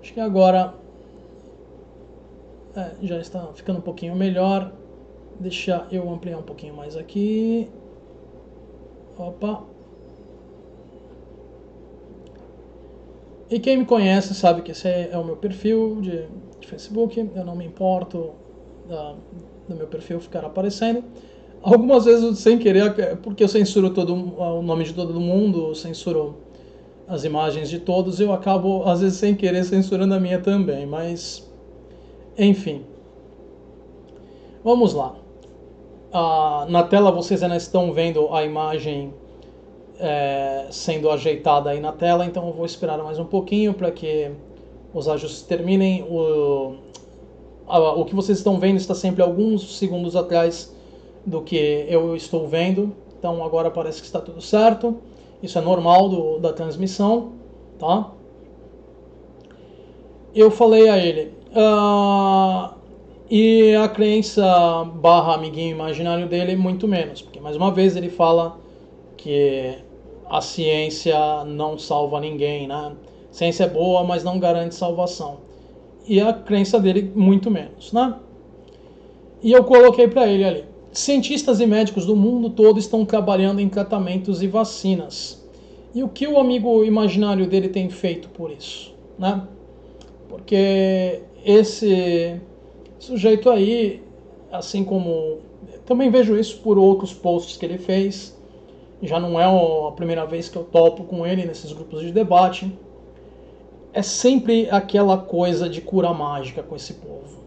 A: Acho que agora já está ficando um pouquinho melhor. Deixa eu ampliar um pouquinho mais aqui. Opa! E quem me conhece sabe que esse é o meu perfil de Facebook. Eu não me importo do meu perfil ficar aparecendo. Algumas vezes sem querer, porque eu censuro o nome de todo mundo, censuro as imagens de todos, eu acabo às vezes sem querer censurando a minha também, mas enfim. Vamos lá. Na tela vocês ainda estão vendo a imagem sendo ajeitada aí na tela, então eu vou esperar mais um pouquinho para que os ajustes terminem. O que vocês estão vendo está sempre alguns segundos atrás do que eu estou vendo, então agora parece que está tudo certo. Isso é normal da transmissão, tá? Eu falei a ele, e a crença / amiguinho imaginário dele muito menos, porque mais uma vez ele fala que a ciência não salva ninguém, né? Ciência é boa, mas não garante salvação. E a crença dele muito menos, né? E eu coloquei para ele ali: cientistas e médicos do mundo todo estão trabalhando em tratamentos e vacinas. E o que o amigo imaginário dele tem feito por isso, né? Porque esse sujeito aí, assim como... também vejo isso por outros posts que ele fez. Já não é a primeira vez que eu topo com ele nesses grupos de debate. É sempre aquela coisa de cura mágica com esse povo.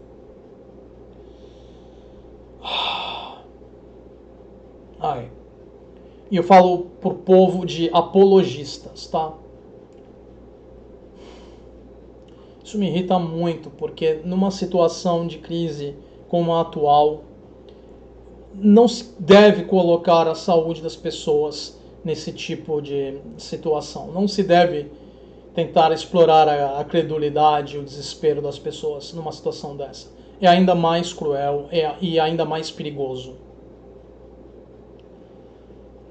A: E eu falo por povo de apologistas, tá? Isso me irrita muito, porque numa situação de crise como a atual, não se deve colocar a saúde das pessoas nesse tipo de situação. Não se deve tentar explorar a credulidade e o desespero das pessoas numa situação dessa. É ainda mais cruel e ainda mais perigoso.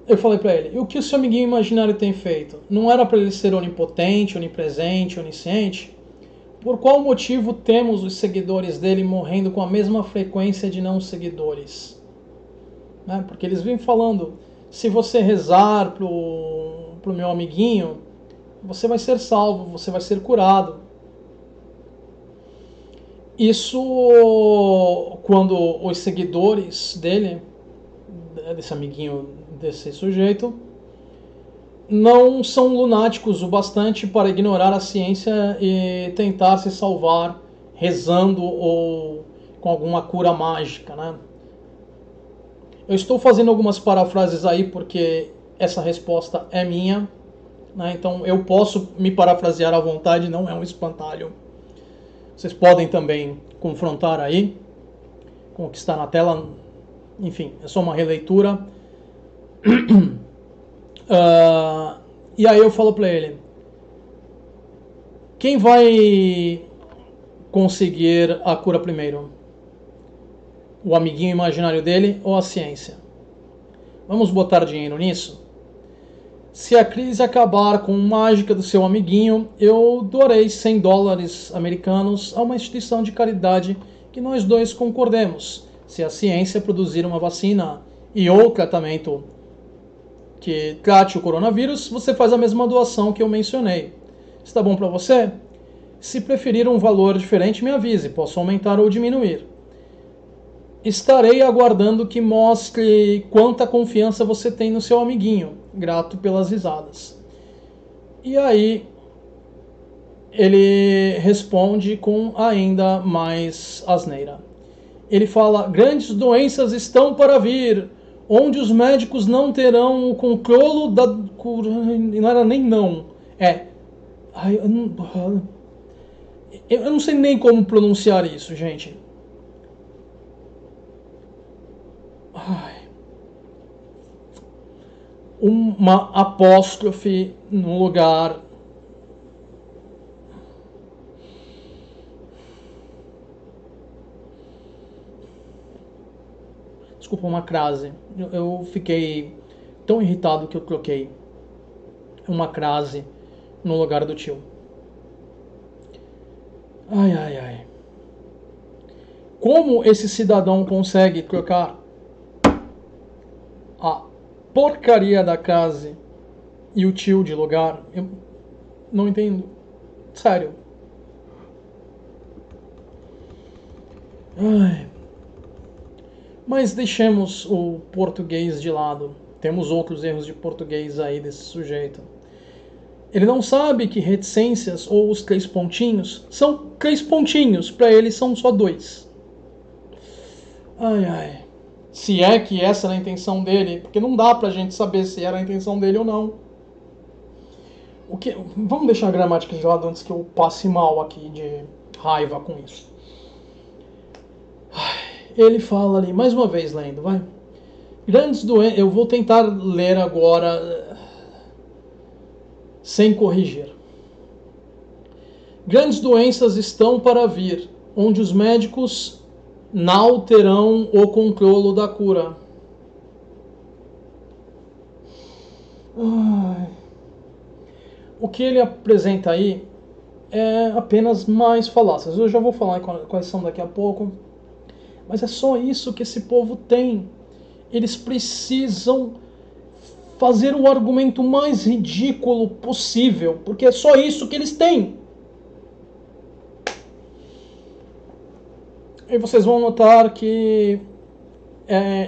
A: Eu falei pra ele, e o que o seu amiguinho imaginário tem feito? Não era para ele ser onipotente, onipresente, onisciente? Por qual motivo temos os seguidores dele morrendo com a mesma frequência de não seguidores? Né? Porque eles vêm falando, se você rezar pro meu amiguinho, você vai ser salvo, você vai ser curado. Isso quando os seguidores dele, desse amiguinho, desse sujeito, não são lunáticos o bastante para ignorar a ciência e tentar se salvar rezando ou com alguma cura mágica, né? Eu estou fazendo algumas parafrases aí porque essa resposta é minha, né? Então eu posso me parafrasear à vontade, não é um espantalho. Vocês podem também confrontar aí com o que está na tela. Enfim, é só uma releitura. E aí eu falo para ele, quem vai conseguir a cura primeiro? O amiguinho imaginário dele ou a ciência? Vamos botar dinheiro nisso? Se a crise acabar com a mágica do seu amiguinho, eu doarei $100 americanos a uma instituição de caridade que nós dois concordemos. Se a ciência produzir uma vacina e ou tratamento que trate o coronavírus, você faz a mesma doação que eu mencionei. Está bom para você? Se preferir um valor diferente, me avise, posso aumentar ou diminuir. Estarei aguardando que mostre quanta confiança você tem no seu amiguinho. Grato pelas risadas. E aí ele responde com ainda mais asneira. Ele fala, grandes doenças estão para vir, onde os médicos não terão o controle da... Não era nem não. Ai, eu não sei nem como pronunciar isso, gente. Uma apóstrofe no lugar. Desculpa, uma crase. Eu fiquei tão irritado que eu troquei uma crase no lugar do tio. Ai, ai, ai. Como esse cidadão consegue trocar a porcaria da crase e o tio de lugar? Eu não entendo. Sério. Ai. Mas deixemos o português de lado. Temos outros erros de português aí desse sujeito. Ele não sabe que reticências ou os 3 pontinhos são 3 pontinhos. Para ele são só 2. Ai, ai. Se é que essa era a intenção dele. Porque não dá pra gente saber se era a intenção dele ou não. Vamos deixar a gramática de lado antes que eu passe mal aqui de raiva com isso. Ele fala ali, mais uma vez lendo, vai. Grandes doenças, eu vou tentar ler agora sem corrigir. Grandes doenças estão para vir, onde os médicos não terão o controle da cura. O que ele apresenta aí é apenas mais falácias. Eu já vou falar quais são daqui a pouco. Mas é só isso que esse povo tem. Eles precisam fazer o argumento mais ridículo possível, porque é só isso que eles têm. E vocês vão notar que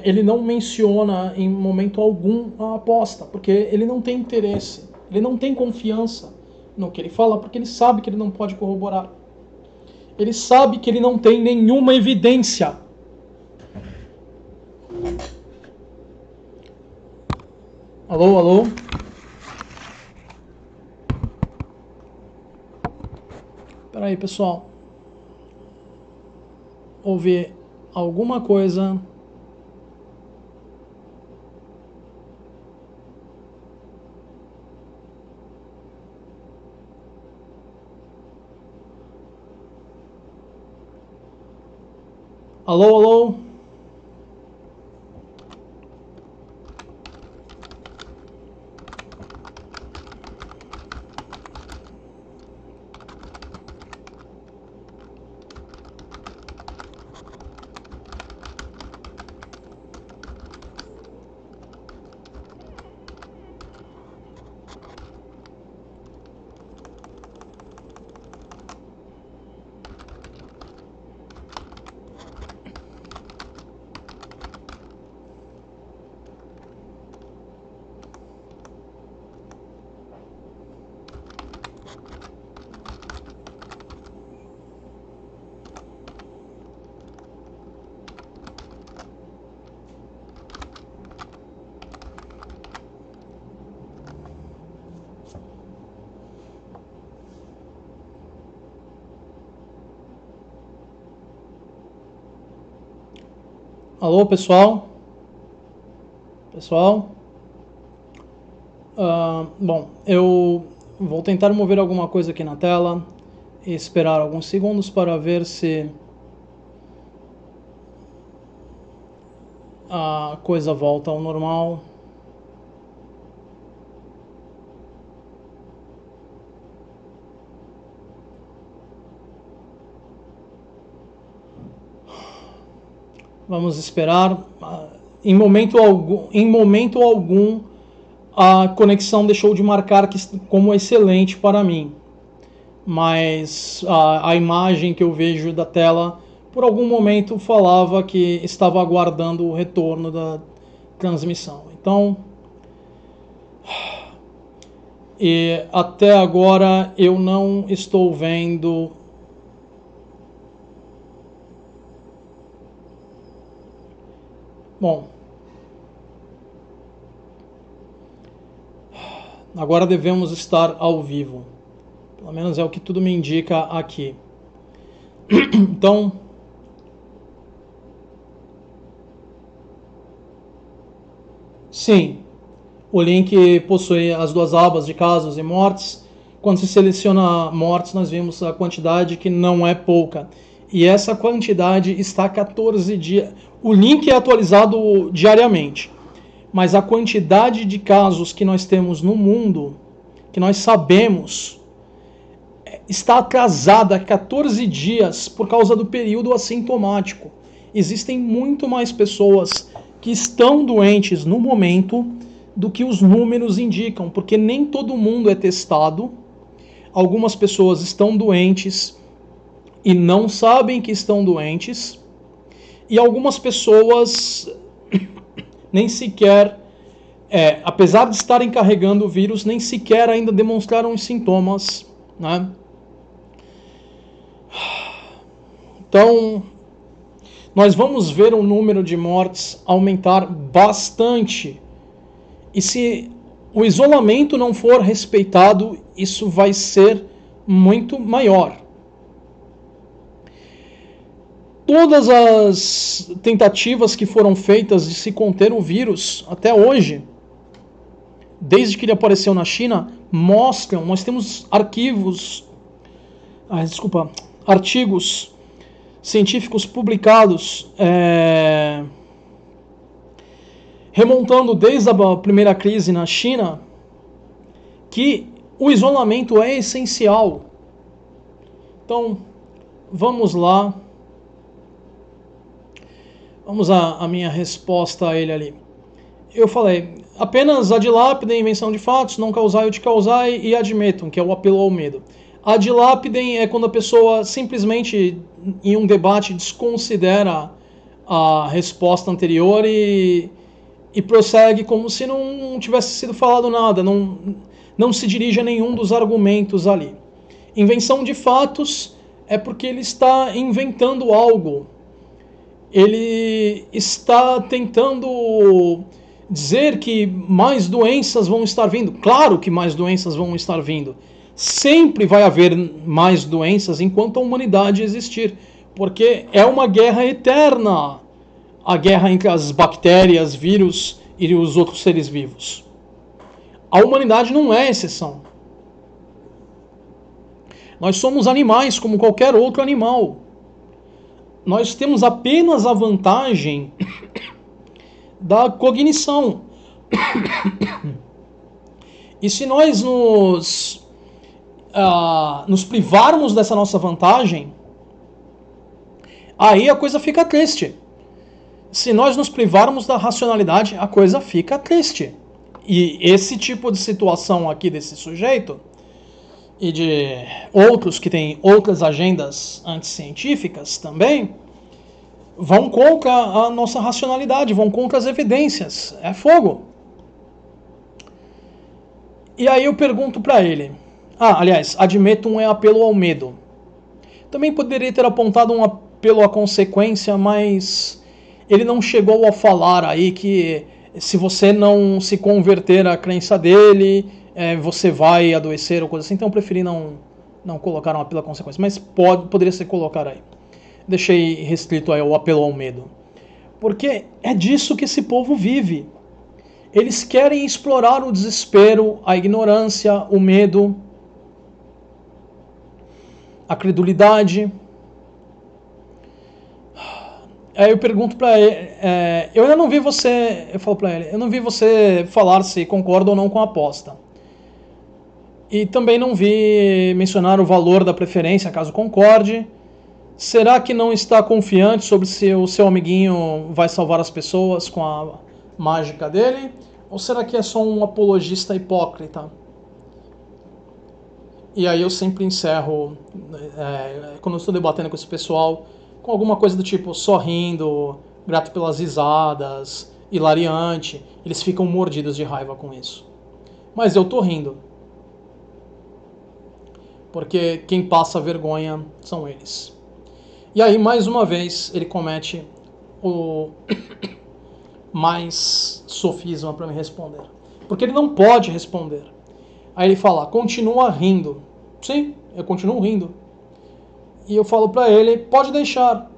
A: ele não menciona em momento algum a aposta, porque ele não tem interesse, ele não tem confiança no que ele fala, porque ele sabe que ele não pode corroborar. Ele sabe que ele não tem nenhuma evidência. Alô, alô? Espera aí, pessoal. Houve alguma coisa Alô, alô? Alô, pessoal? Pessoal? Bom, eu vou tentar mover alguma coisa aqui na tela e esperar alguns segundos para ver se a coisa volta ao normal. Vamos esperar. Em momento algum, a conexão deixou de marcar como excelente para mim. Mas a imagem que eu vejo da tela, por algum momento, falava que estava aguardando o retorno da transmissão. Então, e até agora eu não estou vendo Bom, agora devemos estar ao vivo. Pelo menos é o que tudo me indica aqui. Então, sim, o link possui as duas abas de casos e mortes. Quando se seleciona mortes, nós vimos a quantidade que não é pouca. E essa quantidade está 14 dias. O link é atualizado diariamente, mas a quantidade de casos que nós temos no mundo, que nós sabemos, está atrasada há 14 dias por causa do período assintomático. Existem muito mais pessoas que estão doentes no momento do que os números indicam, porque nem todo mundo é testado. Algumas pessoas estão doentes e não sabem que estão doentes, e algumas pessoas nem sequer, apesar de estarem carregando o vírus, nem sequer ainda demonstraram os sintomas, né? Então, nós vamos ver o número de mortes aumentar bastante, e se o isolamento não for respeitado, isso vai ser muito maior. Todas as tentativas que foram feitas de se conter o vírus até hoje, desde que ele apareceu na China, mostram, nós temos artigos científicos publicados remontando desde a primeira crise na China, que o isolamento é essencial. Então, vamos lá. Vamos à minha resposta a ele ali. Eu falei, apenas adilapidem invenção de fatos, não causai o de causai e admetam, que é o apelo ao medo. Adilapidem é quando a pessoa simplesmente, em um debate, desconsidera a resposta anterior e prossegue como se não tivesse sido falado nada, não se dirige a nenhum dos argumentos ali. Invenção de fatos é porque ele está inventando algo. Ele está tentando dizer que mais doenças vão estar vindo. Claro que mais doenças vão estar vindo. Sempre vai haver mais doenças enquanto a humanidade existir, porque é uma guerra eterna, a guerra entre as bactérias, vírus e os outros seres vivos. A humanidade não é exceção. Nós somos animais como qualquer outro animal. nós temos apenas a vantagem da cognição. E se nós nos privarmos dessa nossa vantagem, aí a coisa fica triste. Se nós nos privarmos da racionalidade, a coisa fica triste. E esse tipo de situação aqui desse sujeito, e de outros que têm outras agendas anticientíficas também, vão contra a nossa racionalidade, vão contra as evidências. É fogo. E aí eu pergunto para ele... aliás, admeto é apelo ao medo. Também poderia ter apontado um apelo à consequência, mas ele não chegou a falar aí que se você não se converter à crença dele, você vai adoecer ou coisa assim. Então eu preferi não colocar um apelo à consequência, mas poderia ser colocar aí. Deixei restrito aí o apelo ao medo. Porque é disso que esse povo vive. Eles querem explorar o desespero, a ignorância, o medo, a credulidade. Aí eu pergunto pra ele, eu ainda não vi você, eu falo pra ele, eu não vi você falar se concorda ou não com a aposta. E também não vi mencionar o valor da preferência, caso concorde. Será que não está confiante sobre se o seu amiguinho vai salvar as pessoas com a mágica dele? Ou será que é só um apologista hipócrita? E aí eu sempre encerro, quando eu estou debatendo com esse pessoal, com alguma coisa do tipo sorrindo, grato pelas risadas, hilariante. Eles ficam mordidos de raiva com isso. Mas eu tô rindo. Porque quem passa vergonha são eles. E aí, mais uma vez, ele comete o mais sofisma para me responder. Porque ele não pode responder. Aí ele fala, continua rindo. Sim, eu continuo rindo. E eu falo para ele, pode deixar,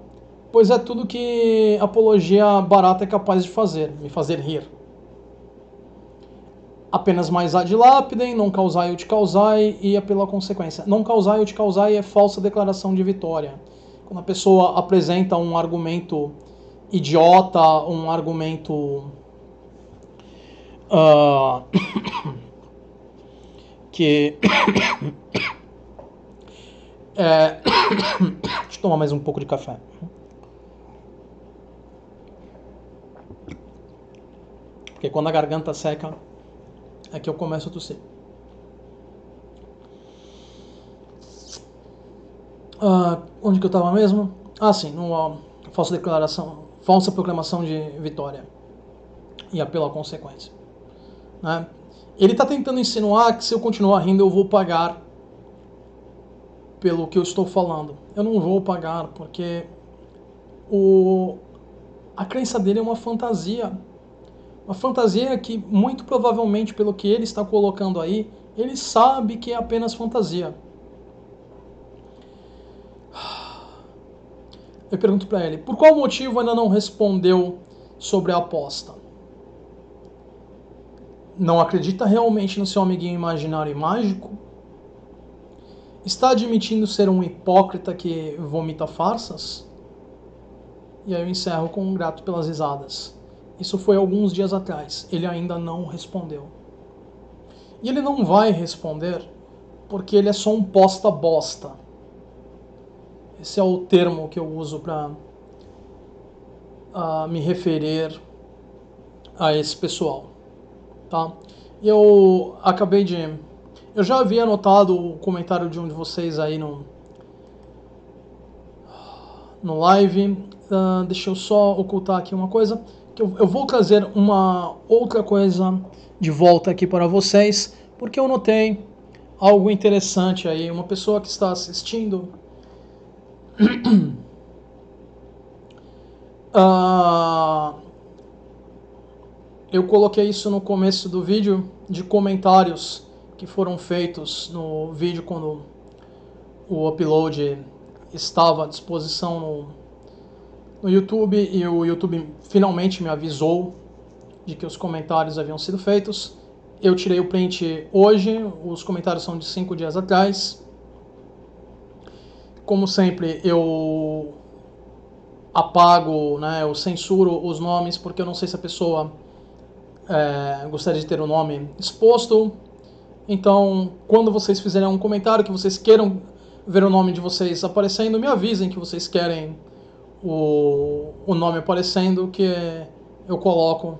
A: pois é tudo que apologia barata é capaz de fazer, me fazer rir. Apenas mais ad lapidem, non causai ut causai, e é pela consequência. Non causai ut causai é falsa declaração de vitória. Quando a pessoa apresenta um argumento idiota, um argumento que... Deixa eu tomar mais um pouco de café. Porque quando a garganta seca, é que eu começo a tossir. Onde que eu estava mesmo? Sim, numa falsa proclamação de vitória. E apelo à consequência. Né? Ele está tentando insinuar que se eu continuar rindo eu vou pagar pelo que eu estou falando. Eu não vou pagar, porque a crença dele é uma fantasia. Uma fantasia que, muito provavelmente, pelo que ele está colocando aí, ele sabe que é apenas fantasia. Eu pergunto para ele, por qual motivo ainda não respondeu sobre a aposta? Não acredita realmente no seu amiguinho imaginário e mágico? Está admitindo ser um hipócrita que vomita farsas? E aí eu encerro com um grato pelas risadas. Isso foi alguns dias atrás. Ele ainda não respondeu. E ele não vai responder porque ele é só um posta-bosta. Esse é o termo que eu uso para me referir a esse pessoal. Tá? E eu acabei de... Eu já havia notado o comentário de um de vocês aí no live. Deixa eu só ocultar aqui uma coisa. Que eu vou trazer uma outra coisa de volta aqui para vocês, porque eu notei algo interessante aí. Uma pessoa que está assistindo... eu coloquei isso no começo do vídeo de comentários que foram feitos no vídeo quando o upload estava à disposição no YouTube, e o YouTube finalmente me avisou de que os comentários haviam sido feitos. Eu tirei o print hoje, os comentários são de 5 dias atrás. Como sempre, eu apago, né, eu censuro os nomes porque eu não sei se a pessoa gostaria de ter o nome exposto. Então, quando vocês fizerem um comentário que vocês queiram ver o nome de vocês aparecendo, me avisem que vocês querem o nome aparecendo, que eu coloco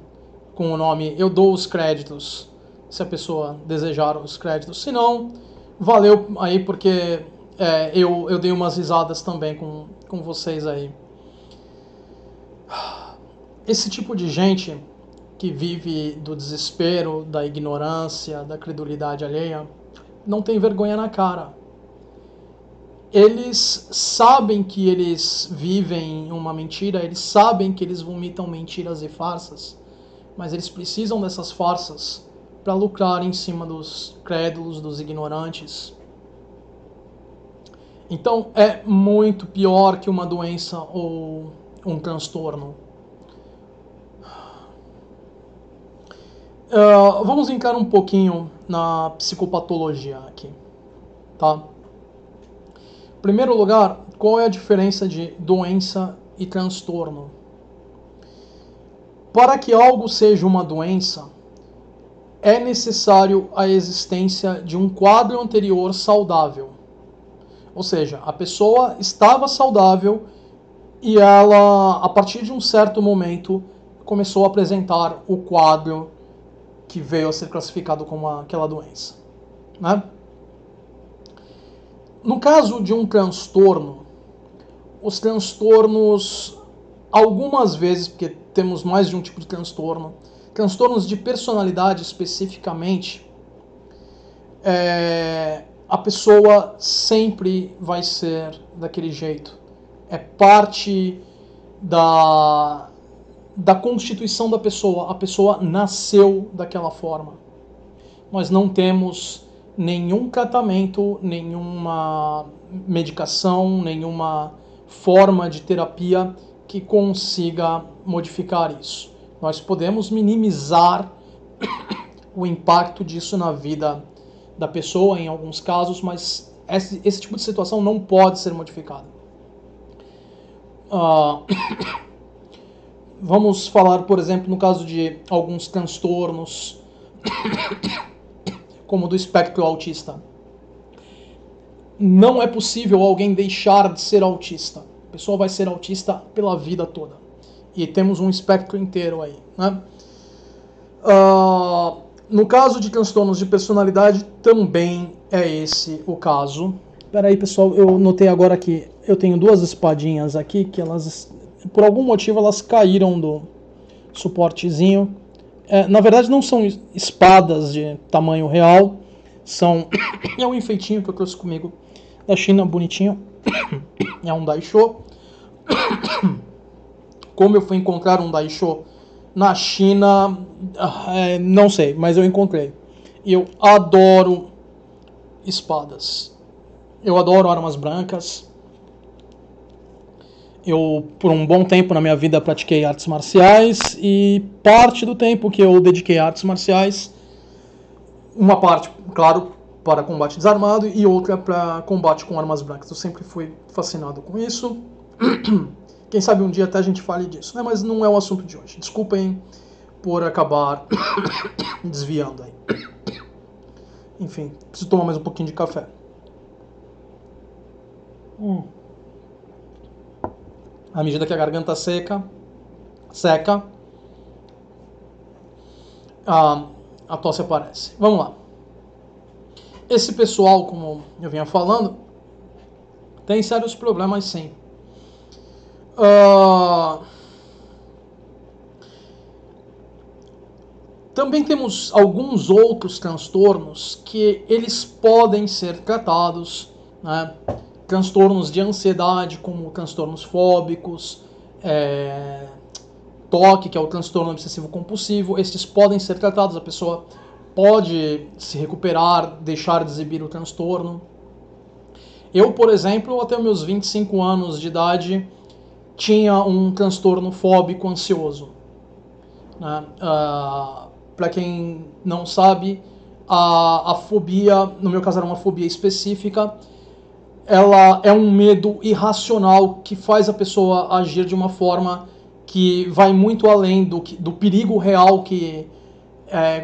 A: com o nome, eu dou os créditos, se a pessoa desejar os créditos. Se não, valeu aí, porque eu dei umas risadas também com vocês aí. Esse tipo de gente que vive do desespero, da ignorância, da credulidade alheia, não tem vergonha na cara. Eles sabem que eles vivem uma mentira, eles sabem que eles vomitam mentiras e farsas, mas eles precisam dessas farsas para lucrar em cima dos crédulos, dos ignorantes. Então é muito pior que uma doença ou um transtorno. Vamos entrar um pouquinho na psicopatologia aqui, tá? Em primeiro lugar, qual é a diferença de doença e transtorno? Para que algo seja uma doença, é necessário a existência de um quadro anterior saudável. Ou seja, a pessoa estava saudável e ela, a partir de um certo momento, começou a apresentar o quadro que veio a ser classificado como aquela doença, né? No caso de um transtorno, os transtornos, algumas vezes, porque temos mais de um tipo de transtorno, transtornos de personalidade especificamente, a pessoa sempre vai ser daquele jeito. É parte da constituição da pessoa. A pessoa nasceu daquela forma. Nós não temos nenhum tratamento, nenhuma medicação, nenhuma forma de terapia que consiga modificar isso. Nós podemos minimizar o impacto disso na vida da pessoa em alguns casos, mas esse tipo de situação não pode ser modificado. Vamos falar, por exemplo, no caso de alguns transtornos, como do espectro autista. Não é possível alguém deixar de ser autista. A pessoa vai ser autista pela vida toda. E temos um espectro inteiro aí, né? No caso de transtornos de personalidade, também é esse o caso. Espera aí, pessoal, eu notei agora que eu tenho duas espadinhas aqui, que elas, por algum motivo, elas caíram do suportezinho. Na verdade, não são espadas de tamanho real, é um enfeitinho que eu trouxe comigo da China, bonitinho. É um Daisho. Como eu fui encontrar um Daisho na China, não sei, mas eu encontrei. E eu adoro espadas. Eu adoro armas brancas. Eu, por um bom tempo na minha vida, pratiquei artes marciais, e parte do tempo que eu dediquei a artes marciais, uma parte, claro, para combate desarmado e outra para combate com armas brancas. Eu sempre fui fascinado com isso. Quem sabe um dia até a gente fale disso, né? Mas não é o assunto de hoje. Desculpem por acabar desviando aí. Enfim, preciso tomar mais um pouquinho de café. À medida que a garganta seca, a tosse aparece. Vamos lá. Esse pessoal, como eu vinha falando, tem sérios problemas, sim. Também temos alguns outros transtornos que eles podem ser tratados, né? Transtornos de ansiedade, como transtornos fóbicos, TOC, que é o transtorno obsessivo compulsivo. Esses podem ser tratados, a pessoa pode se recuperar, deixar de exibir o transtorno. Eu, por exemplo, até meus 25 anos de idade, tinha um transtorno fóbico ansioso, né? Para quem não sabe, a fobia, no meu caso era uma fobia específica, ela é um medo irracional que faz a pessoa agir de uma forma que vai muito além do perigo real que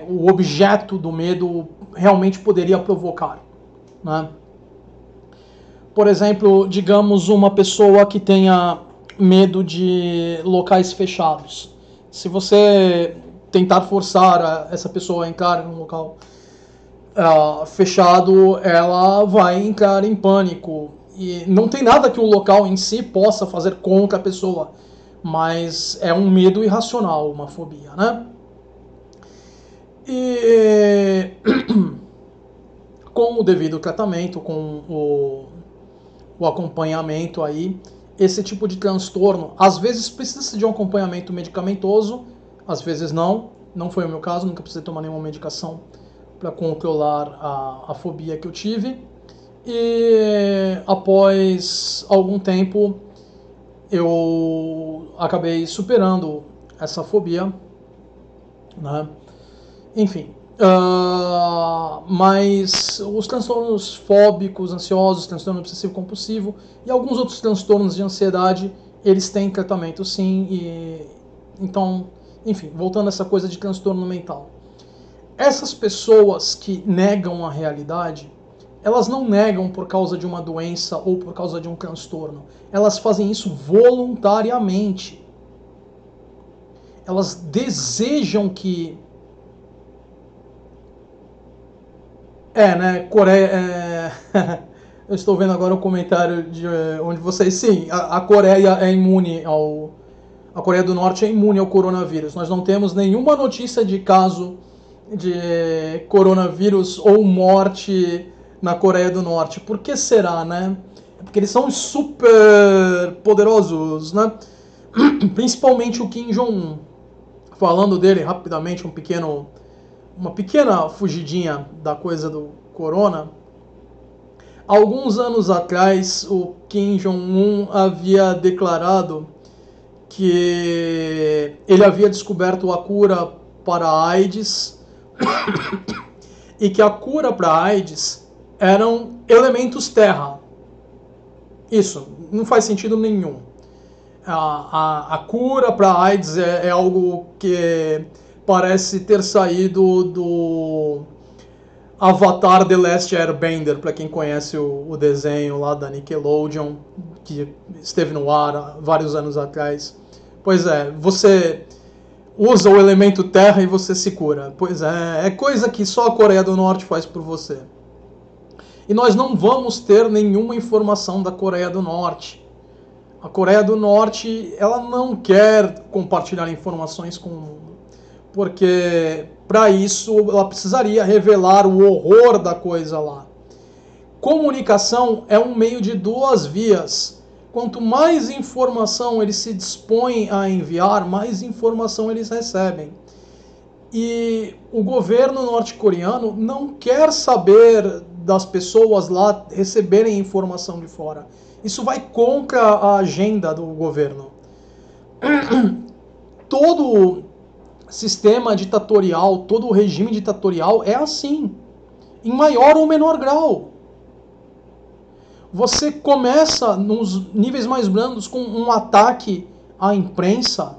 A: o objeto do medo realmente poderia provocar, né? Por exemplo, digamos uma pessoa que tenha medo de locais fechados. Se você tentar forçar essa pessoa a entrar em um local fechado, ela vai entrar em pânico. E não tem nada que o local em si possa fazer contra a pessoa, mas é um medo irracional, uma fobia, né? E com o devido tratamento, com o acompanhamento aí, esse tipo de transtorno, às vezes precisa de um acompanhamento medicamentoso, às vezes não foi o meu caso, nunca precisei tomar nenhuma medicação para controlar a fobia que eu tive, e após algum tempo eu acabei superando essa fobia, né? Enfim, mas os transtornos fóbicos, ansiosos, transtorno obsessivo compulsivo e alguns outros transtornos de ansiedade, eles têm tratamento sim, então, enfim, voltando a essa coisa de transtorno mental. Essas pessoas que negam a realidade, elas não negam por causa de uma doença ou por causa de um transtorno. Elas fazem isso voluntariamente. Elas desejam que... né, Coreia... Eu estou vendo agora o comentário de onde vocês... Sim, a Coreia é imune ao... A Coreia do Norte é imune ao coronavírus. Nós não temos nenhuma notícia de caso de coronavírus ou morte na Coreia do Norte. Por que será, né? É porque eles são super poderosos, né? Principalmente o Kim Jong-un. Falando dele rapidamente, uma pequena fugidinha da coisa do corona. Alguns anos atrás, o Kim Jong-un havia declarado que ele havia descoberto a cura para a AIDS e que a cura para a AIDS eram elementos terra. Isso não faz sentido nenhum. A cura para a AIDS é algo que parece ter saído do Avatar The Last Airbender, para quem conhece o desenho lá da Nickelodeon, que esteve no ar há vários anos atrás. Pois é, você usa o elemento terra e você se cura. Pois é coisa que só a Coreia do Norte faz por você. E nós não vamos ter nenhuma informação da Coreia do Norte. A Coreia do Norte, ela não quer compartilhar informações com o mundo, porque para isso ela precisaria revelar o horror da coisa lá. Comunicação é um meio de duas vias. Quanto mais informação eles se dispõem a enviar, mais informação eles recebem. E o governo norte-coreano não quer saber das pessoas lá receberem informação de fora. Isso vai contra a agenda do governo. Todo sistema ditatorial, todo regime ditatorial é assim, em maior ou menor grau. Você começa nos níveis mais brandos com um ataque à imprensa,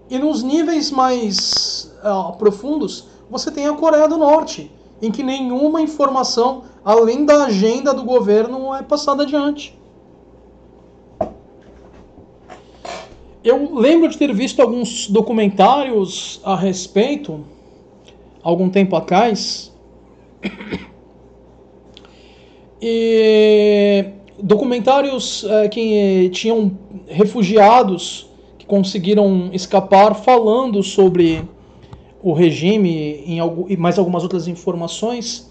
A: e nos níveis mais profundos você tem a Coreia do Norte, em que nenhuma informação além da agenda do governo é passada adiante. Eu lembro de ter visto alguns documentários a respeito, algum tempo atrás, e documentários que tinham refugiados que conseguiram escapar falando sobre o regime e mais algumas outras informações.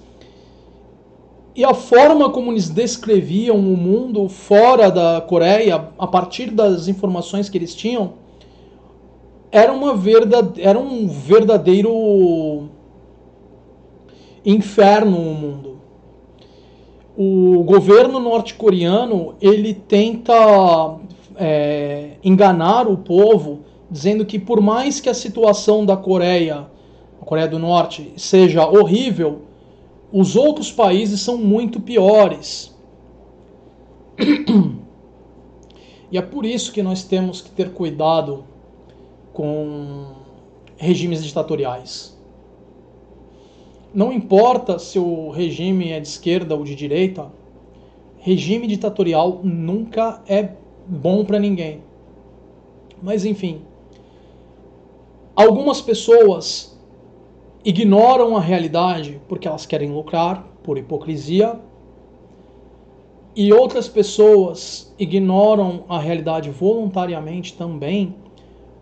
A: E a forma como eles descreviam o mundo fora da Coreia, a partir das informações que eles tinham, era um verdadeiro inferno o mundo. O governo norte-coreano, ele tenta enganar o povo, dizendo que por mais que a situação da Coreia, a Coreia do Norte, seja horrível, os outros países são muito piores. E é por isso que nós temos que ter cuidado com regimes ditatoriais. Não importa se o regime é de esquerda ou de direita, regime ditatorial nunca é bom para ninguém. Mas enfim, algumas pessoas ignoram a realidade porque elas querem lucrar, por hipocrisia, e outras pessoas ignoram a realidade voluntariamente também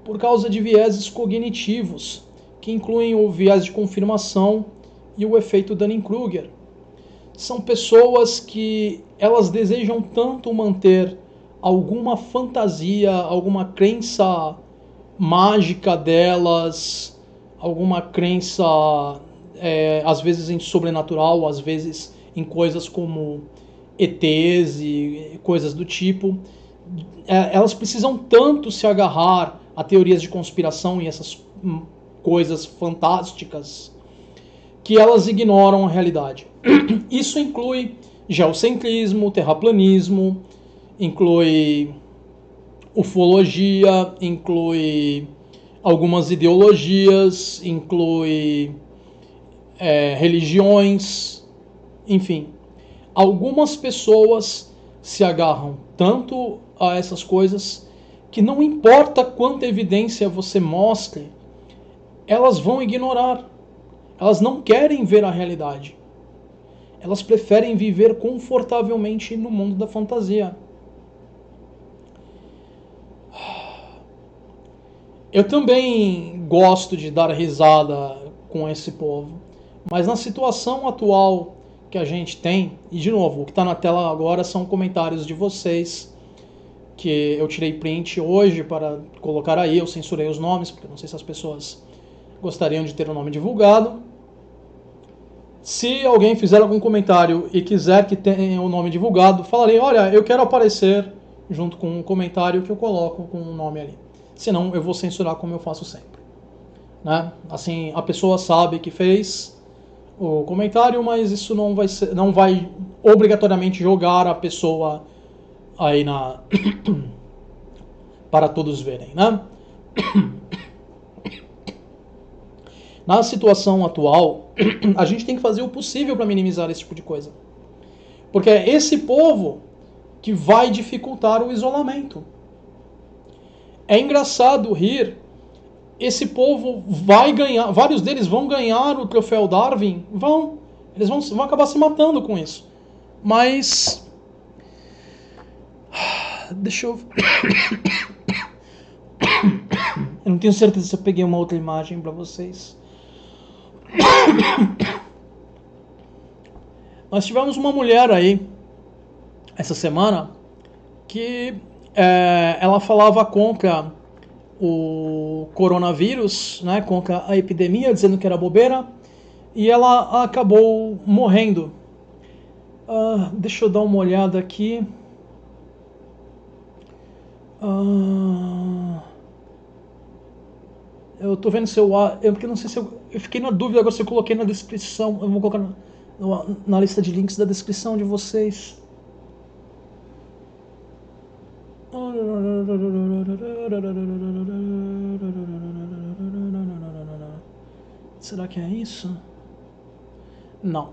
A: por causa de vieses cognitivos, que incluem o viés de confirmação e o efeito Dunning-Kruger. São pessoas que elas desejam tanto manter alguma fantasia, alguma crença mágica delas, alguma crença, às vezes em sobrenatural, às vezes em coisas como ETs e coisas do tipo. Elas precisam tanto se agarrar a teorias de conspiração e essas coisas fantásticas que elas ignoram a realidade. Isso inclui geocentrismo, terraplanismo, inclui ufologia, inclui algumas ideologias, inclui religiões, enfim. Algumas pessoas se agarram tanto a essas coisas que não importa quanta evidência você mostre, elas vão ignorar. Elas não querem ver a realidade. Elas preferem viver confortavelmente no mundo da fantasia. Eu também gosto de dar risada com esse povo, mas na situação atual que a gente tem, e de novo, o que está na tela agora são comentários de vocês, que eu tirei print hoje para colocar aí, eu censurei os nomes, porque não sei se as pessoas gostariam de ter o nome divulgado. Se alguém fizer algum comentário e quiser que tenha o nome divulgado, falarei, olha, eu quero aparecer junto com um comentário que eu coloco com o nome ali. Senão eu vou censurar como eu faço sempre. Né? Assim, a pessoa sabe que fez o comentário, mas isso não vai obrigatoriamente jogar a pessoa aí para todos verem, né? Na situação atual, a gente tem que fazer o possível para minimizar esse tipo de coisa. Porque é esse povo que vai dificultar o isolamento. É engraçado rir, esse povo vai ganhar, vários deles vão ganhar o troféu Darwin, eles vão acabar se matando com isso. Mas deixa eu eu não tenho certeza se eu peguei uma outra imagem para vocês. Nós tivemos uma mulher aí essa semana que ela falava contra o coronavírus, né, contra a epidemia, dizendo que era bobeira, e ela acabou morrendo. Deixa eu dar uma olhada aqui. Eu tô vendo se porque não sei se eu fiquei na dúvida agora se eu coloquei na descrição. Eu vou colocar na lista de links da descrição de vocês. Será que é isso? Não.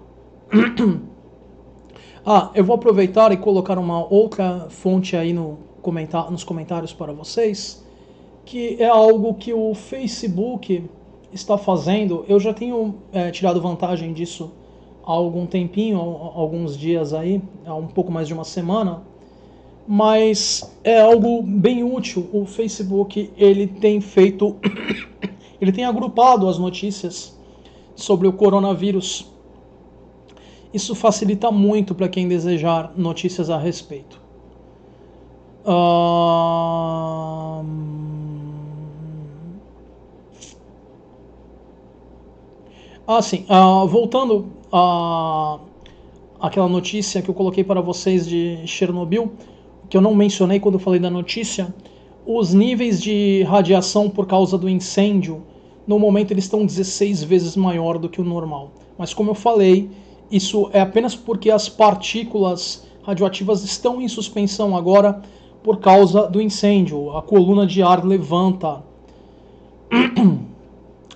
A: Eu vou aproveitar e colocar uma outra fonte aí nos comentários para vocês, que é algo que o Facebook está fazendo. Eu já tenho tirado vantagem disso há algum tempinho, alguns dias aí, há um pouco mais de uma semana, mas é algo bem útil. O Facebook, ele tem feito, ele tem agrupado as notícias sobre o coronavírus. Isso facilita muito para quem desejar notícias a respeito. Sim. Voltando àquela notícia que eu coloquei para vocês de Chernobyl, que eu não mencionei quando eu falei da notícia, os níveis de radiação por causa do incêndio, no momento eles estão 16 vezes maior do que o normal. Mas como eu falei, isso é apenas porque as partículas radioativas estão em suspensão agora por causa do incêndio. A coluna de ar levanta,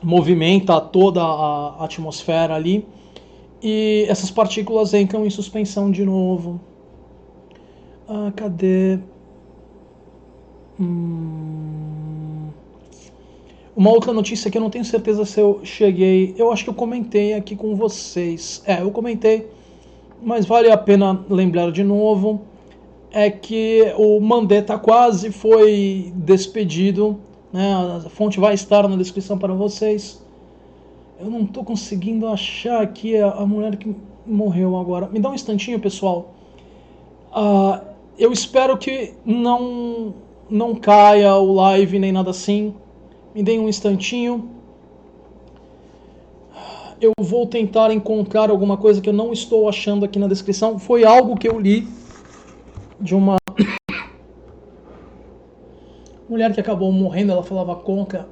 A: movimenta toda a atmosfera ali e essas partículas entram em suspensão de novo. Cadê? Uma outra notícia que eu não tenho certeza se eu cheguei... Eu acho que eu comentei aqui com vocês. Eu comentei, mas vale a pena lembrar de novo. É que o Mandetta quase foi despedido, né? A fonte vai estar na descrição para vocês. Eu não estou conseguindo achar aqui a mulher que morreu agora. Me dá um instantinho, pessoal. Eu espero que não caia o live nem nada assim. Me deem um instantinho. Eu vou tentar encontrar alguma coisa que eu não estou achando aqui na descrição. Foi algo que eu li de uma mulher que acabou morrendo. Ela falava conca.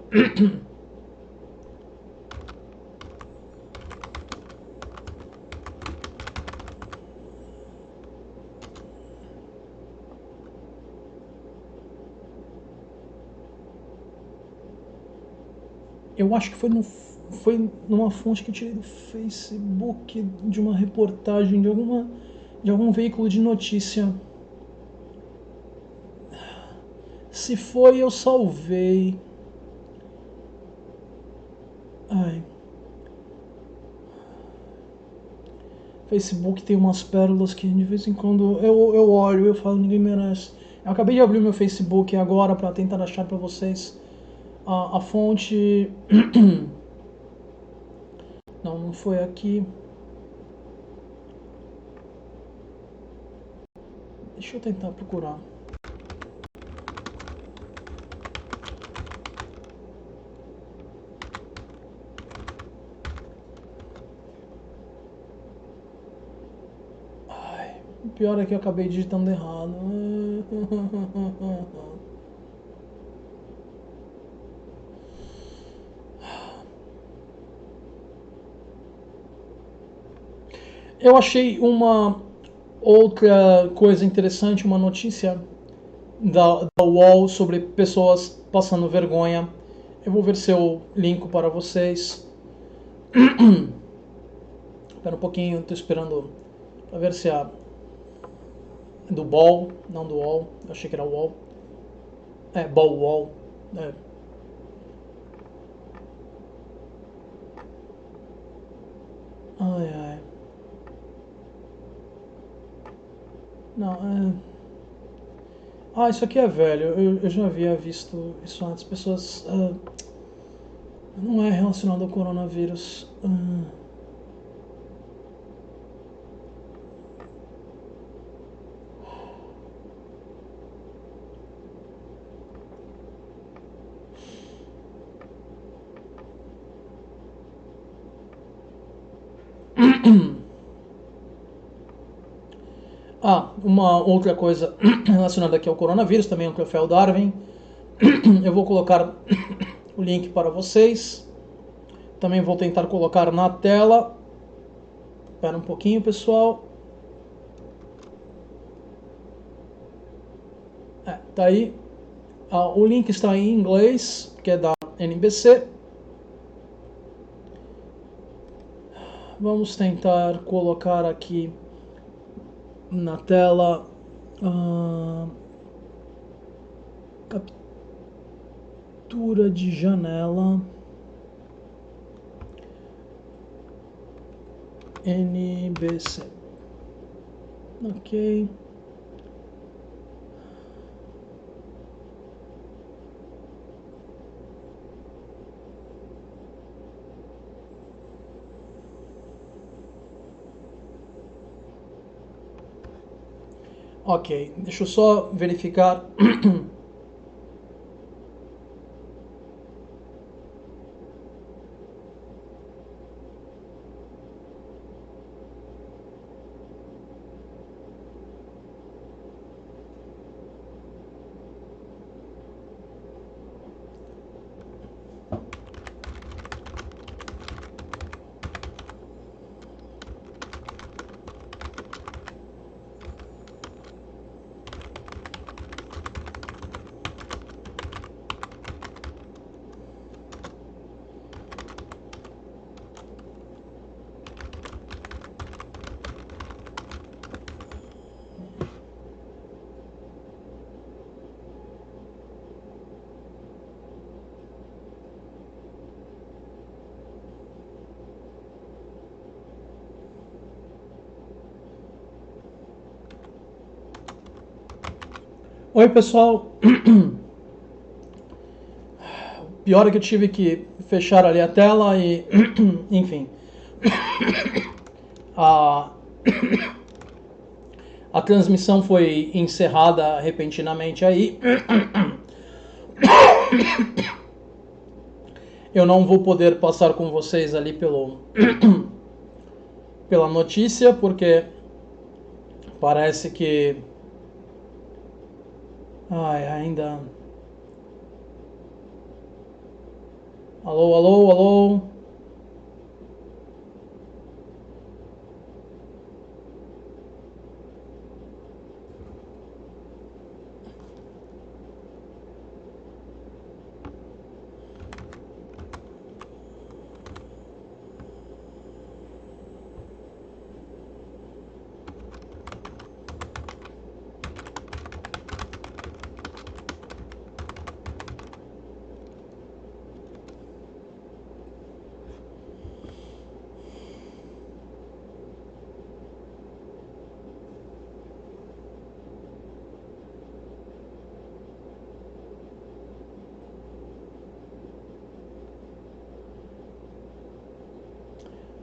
A: Eu acho que foi numa fonte que eu tirei do Facebook, de uma reportagem de algum veículo de notícia. Se foi, eu salvei. Facebook tem umas pérolas que de vez em quando eu olho e eu falo, ninguém merece. Eu acabei de abrir o meu Facebook agora para tentar achar para vocês a fonte. Não foi aqui. Deixa eu tentar procurar. O pior é que eu acabei digitando errado. Eu achei uma outra coisa interessante, uma notícia da UOL sobre pessoas passando vergonha. Eu vou ver se eu linko para vocês. Espera um pouquinho, estou esperando para ver se a do BOL, não do UOL, eu achei que era UOL. BOL, UOL. Ai. Não, isso aqui é velho. Eu já havia visto isso antes. Pessoas... não é relacionado ao coronavírus. Uma outra coisa relacionada aqui ao coronavírus, também ao troféu Darwin. Eu vou colocar o link para vocês. Também vou tentar colocar na tela. Espera um pouquinho, pessoal. Tá aí. O link está em inglês, que é da NBC. Vamos tentar colocar aqui na tela captura de janela. NBC. Ok. Ok, deixa eu só verificar. Oi, pessoal. Pior é que eu tive que fechar ali a tela e, enfim, a transmissão foi encerrada repentinamente aí. Eu não vou poder passar com vocês ali pela notícia, porque parece que ainda... Alô, alô, alô.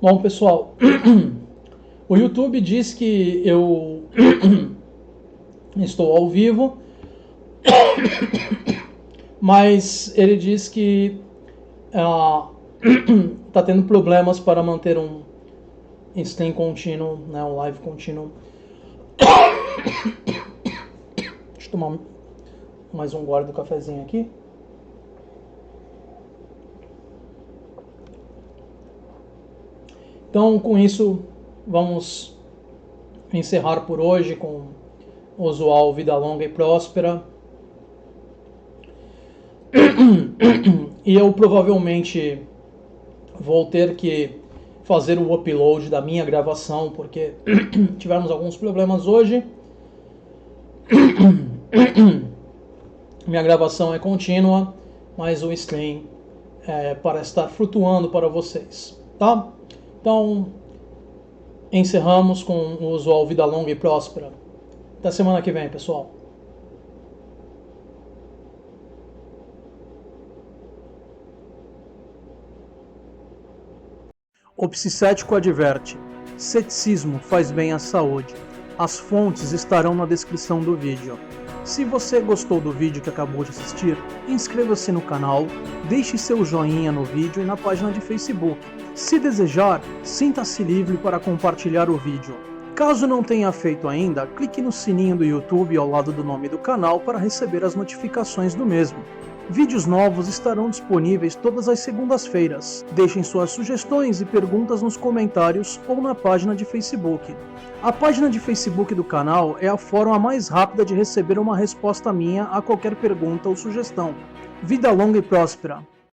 A: Bom, pessoal, o YouTube diz que eu estou ao vivo, mas ele diz que está tendo problemas para manter um stream contínuo, né, um live contínuo. Deixa eu tomar mais um gole do cafezinho aqui. Então, com isso, vamos encerrar por hoje com o usual Vida Longa e Próspera. E eu provavelmente vou ter que fazer o upload da minha gravação, porque tivemos alguns problemas hoje. Minha gravação é contínua, mas o stream parece estar flutuando para vocês, tá? Então, encerramos com o usual Vida Longa e Próspera. Até semana que vem, pessoal. O psicético adverte: ceticismo faz bem à saúde. As fontes estarão na descrição do vídeo. Se você gostou do vídeo que acabou de assistir, inscreva-se no canal, deixe seu joinha no vídeo e na página de Facebook. Se desejar, sinta-se livre para compartilhar o vídeo. Caso não tenha feito ainda, clique no sininho do YouTube ao lado do nome do canal para receber as notificações do mesmo. Vídeos novos estarão disponíveis todas as segundas-feiras. Deixem suas sugestões e perguntas nos comentários ou na página de Facebook. A página de Facebook do canal é a forma mais rápida de receber uma resposta minha a qualquer pergunta ou sugestão. Vida longa e próspera!